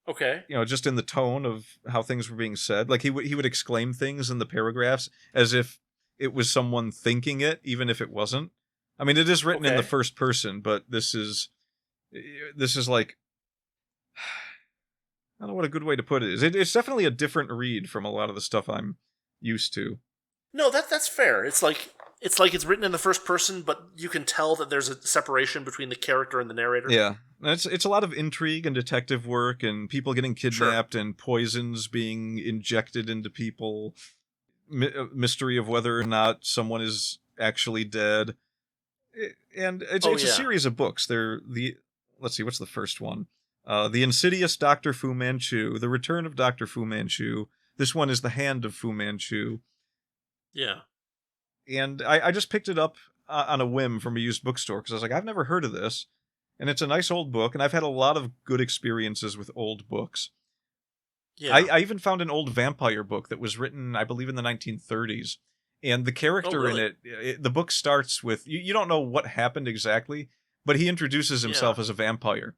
Okay. You know, just in the tone of how things were being said. Like he would exclaim things in the paragraphs as if it was someone thinking it, even if it wasn't. I mean, it is written in the Okay. first person, but this is like, I don't know what a good way to put it is. It's definitely a different read from a lot of the stuff I'm used to. No, that's fair. It's written in the first person, but you can tell that there's a separation between the character and the narrator. Yeah, it's a lot of intrigue and detective work, and people getting Sure. kidnapped, and poisons being injected into people. Mystery of whether or not someone is actually dead. And it's Oh a yeah. series of books. Let's see, what's the first one? The Insidious Dr. Fu Manchu, The Return of Dr. Fu Manchu. This one is The Hand of Fu Manchu. Yeah. And I just picked it up on a whim from a used bookstore because I was like, I've never heard of this. And it's a nice old book, and I've had a lot of good experiences with old books. Yeah. I even found an old vampire book that was written, I believe, in the 1930s. And the character really? in the book starts with, you don't know what happened exactly, but he introduces himself Yeah. as a vampire.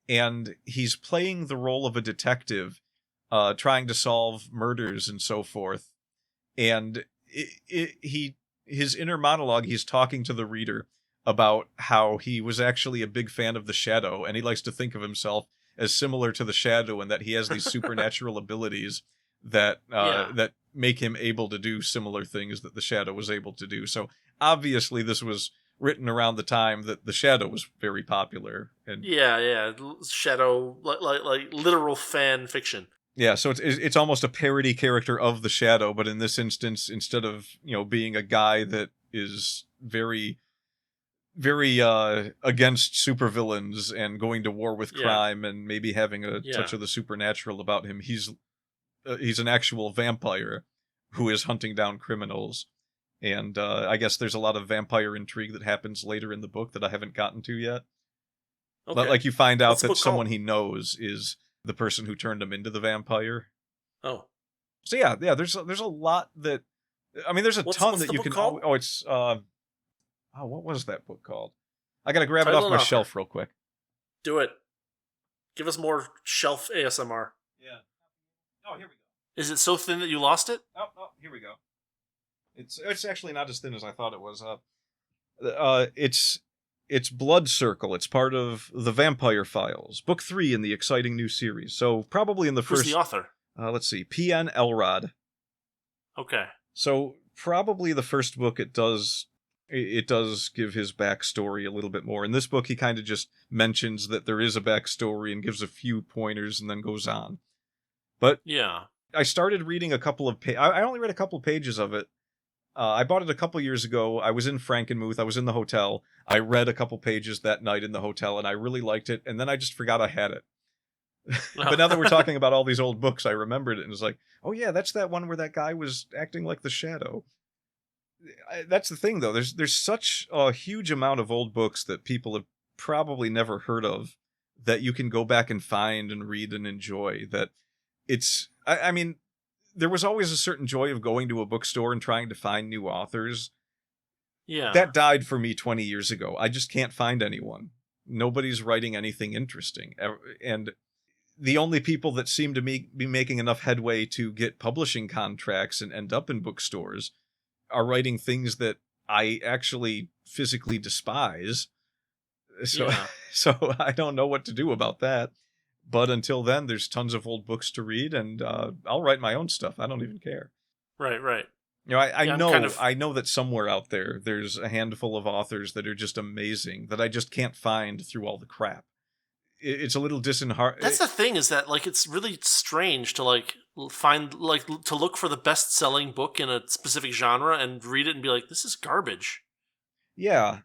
And he's playing the role of a detective, trying to solve murders and so forth. And his inner monologue, he's talking to the reader about how he was actually a big fan of the Shadow, and he likes to think of himself as similar to the Shadow, and that he has these supernatural abilities that Yeah. that make him able to do similar things that the Shadow was able to do. So obviously, this was written around the time that the Shadow was very popular, and Yeah. Shadow, like literal fan fiction. yeah, so it's almost a parody character of the Shadow, but in this instance, instead of being a guy that is very against supervillains and going to war with Yeah. crime and maybe having a Yeah. touch of the supernatural about him, he's an actual vampire who is hunting down criminals. And I guess there's a lot of vampire intrigue that happens later in the book that I haven't gotten to yet. Okay. Like you find out What's the that book someone called? he knows is the person who turned him into the vampire. Oh. So yeah, there's a lot that, I mean, there's a ton What's that the you book can. called? Oh, it's what was that book called? I gotta grab it Title off and my author. shelf real quick. Do it. Give us more shelf ASMR. Yeah. Oh, here we go. Is it so thin that you lost it? Oh, here we go. It's actually not as thin as I thought it was. It's Blood Circle. It's part of the Vampire Files, book 3 in the exciting new series. So probably in the Who's first. the author? Let's see, P.N. Elrod. Okay. So probably the first book it does give his backstory a little bit more. In this book, he kind of just mentions that there is a backstory and gives a few pointers and then goes on. But Yeah. I started reading a couple of I only read a couple of pages of it. I bought it a couple years ago. I was in Frankenmuth. I was in the hotel. I read a couple pages that night in the hotel, and I really liked it. And then I just forgot I had it. But now that we're talking about all these old books, I remembered it and was like, oh yeah, that's that one where that guy was acting like the Shadow. That's the thing, though. There's such a huge amount of old books that people have probably never heard of that you can go back and find and read and enjoy. That I mean, there was always a certain joy of going to a bookstore and trying to find new authors. Yeah. That died for me 20 years ago. I just can't find anyone. Nobody's writing anything interesting. And the only people that seem to be making enough headway to get publishing contracts and end up in bookstores are writing things that I actually physically despise. So, Yeah. so I don't know what to do about that. But until then, there's tons of old books to read, and I'll write my own stuff. I don't even care. Right. I Yeah, I'm know kind of- I know that somewhere out there's a handful of authors that are just amazing that I just can't find through all the crap. It's a little disheartening. That's the thing, is that like it's really strange to like find like to look for the best-selling book in a specific genre and read it and be like, this is garbage. Yeah.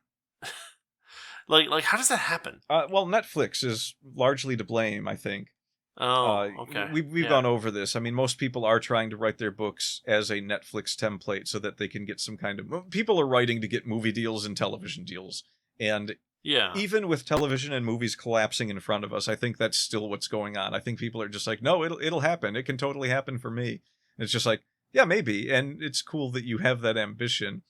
Like how does that happen? Well, Netflix is largely to blame, I think. Oh, okay. We've Yeah. gone over this. I mean, most people are trying to write their books as a Netflix template so that they can get some kind of. People are writing to get movie deals and television deals, and Yeah. even with television and movies collapsing in front of us, I think that's still what's going on. I think people are just like, no, it'll happen. It can totally happen for me. And it's just like, yeah, maybe, and it's cool that you have that ambition.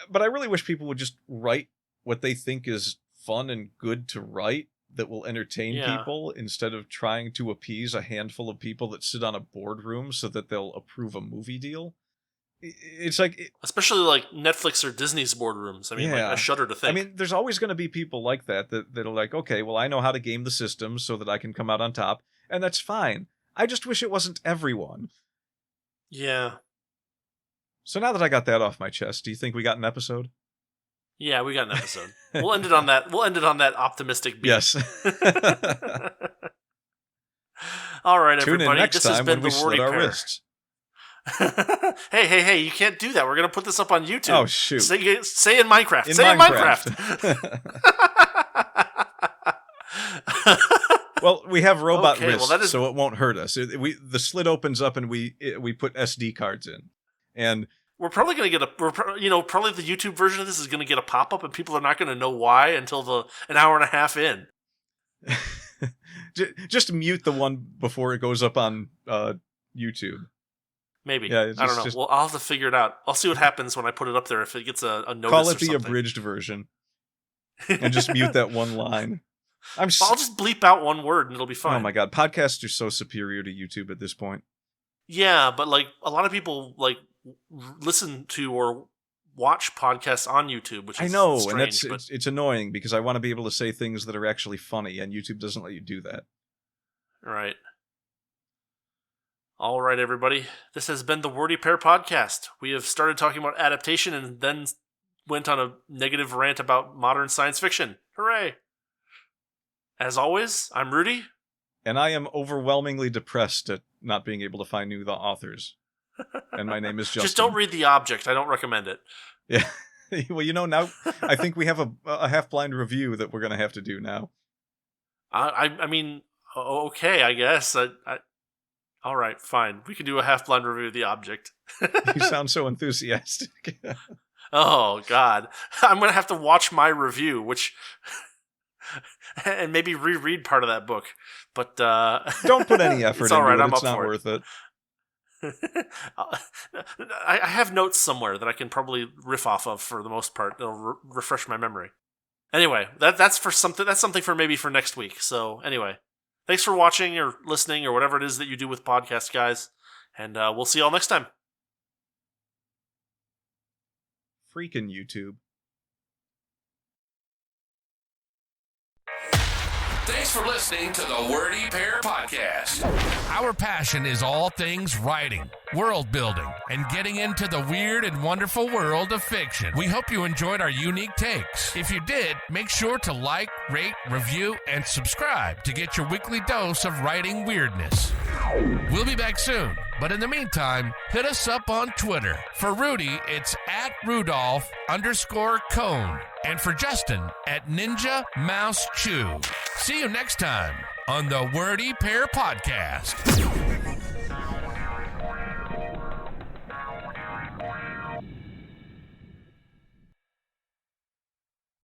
But I really wish people would just write what they think is fun and good to write that will entertain Yeah. people instead of trying to appease a handful of people that sit on a boardroom so that they'll approve a movie deal. it's like... Especially like Netflix or Disney's boardrooms. I mean, like, I shudder to think. I mean, there's always going to be people like that are like, okay, well, I know how to game the system so that I can come out on top, and that's fine. I just wish it wasn't everyone. Yeah. So now that I got that off my chest, do you think we got an episode? Yeah, we got an episode. We'll end it on that. We'll end it on that optimistic beat. Yes. All right, Tune everybody. in next this time has been when we the slit Wordy our Pair. wrists. Hey! You can't do that. We're gonna put this up on YouTube. Oh shoot! Say in Minecraft. In Say Minecraft. in Minecraft. Well, we have robot Okay, well, wrists, that is- so it won't hurt us. The slit opens up and we put SD cards in, and We're probably gonna get probably the YouTube version of this is gonna get a pop up, and people are not gonna know why until an hour and a half in. just mute the one before it goes up on YouTube. Maybe. Yeah, I don't know. Well, I'll have to figure it out. I'll see what happens when I put it up there if it gets a notice. Call it or the something. abridged version, and just mute that one line. I'll just bleep out one word and it'll be fine. Oh my god, podcasts are so superior to YouTube at this point. Yeah, but like a lot of people like listen to or watch podcasts on YouTube, which is I know, strange, and it's annoying because I want to be able to say things that are actually funny, and YouTube doesn't let you do that. Right. All right, everybody. This has been the Wordy Pair Podcast. We have started talking about adaptation and then went on a negative rant about modern science fiction. Hooray! As always, I'm Rudy. And I am overwhelmingly depressed at not being able to find new authors. And my name is Justin. Just don't read The Object. I don't recommend it. Yeah. Well, now I think we have a half-blind review that we're going to have to do now. I mean, okay, I guess. All right, fine. We can do a half-blind review of The Object. You sound so enthusiastic. Oh, God. I'm going to have to watch my review, and maybe reread part of that book. But don't put any effort it's all into right, it. I'm It's up not for worth it. I have notes somewhere that I can probably riff off of for the most part. It'll refresh my memory. Anyway, that's something for maybe for next week. So anyway, thanks for watching or listening or whatever it is that you do with podcasts, guys. And we'll see you all next time. Freaking YouTube. Thanks for listening to the Wordy Pair Podcast. Our passion is all things writing, world building, and getting into the weird and wonderful world of fiction. We hope you enjoyed our unique takes. If you did, make sure to like, rate, review, and subscribe to get your weekly dose of writing weirdness. We'll be back soon, but in the meantime, hit us up on Twitter. For Rudy, it's @Rudolph_Cone. And for Justin, @Ninja Mouse Chew. See you next time on the Wordy Pair Podcast.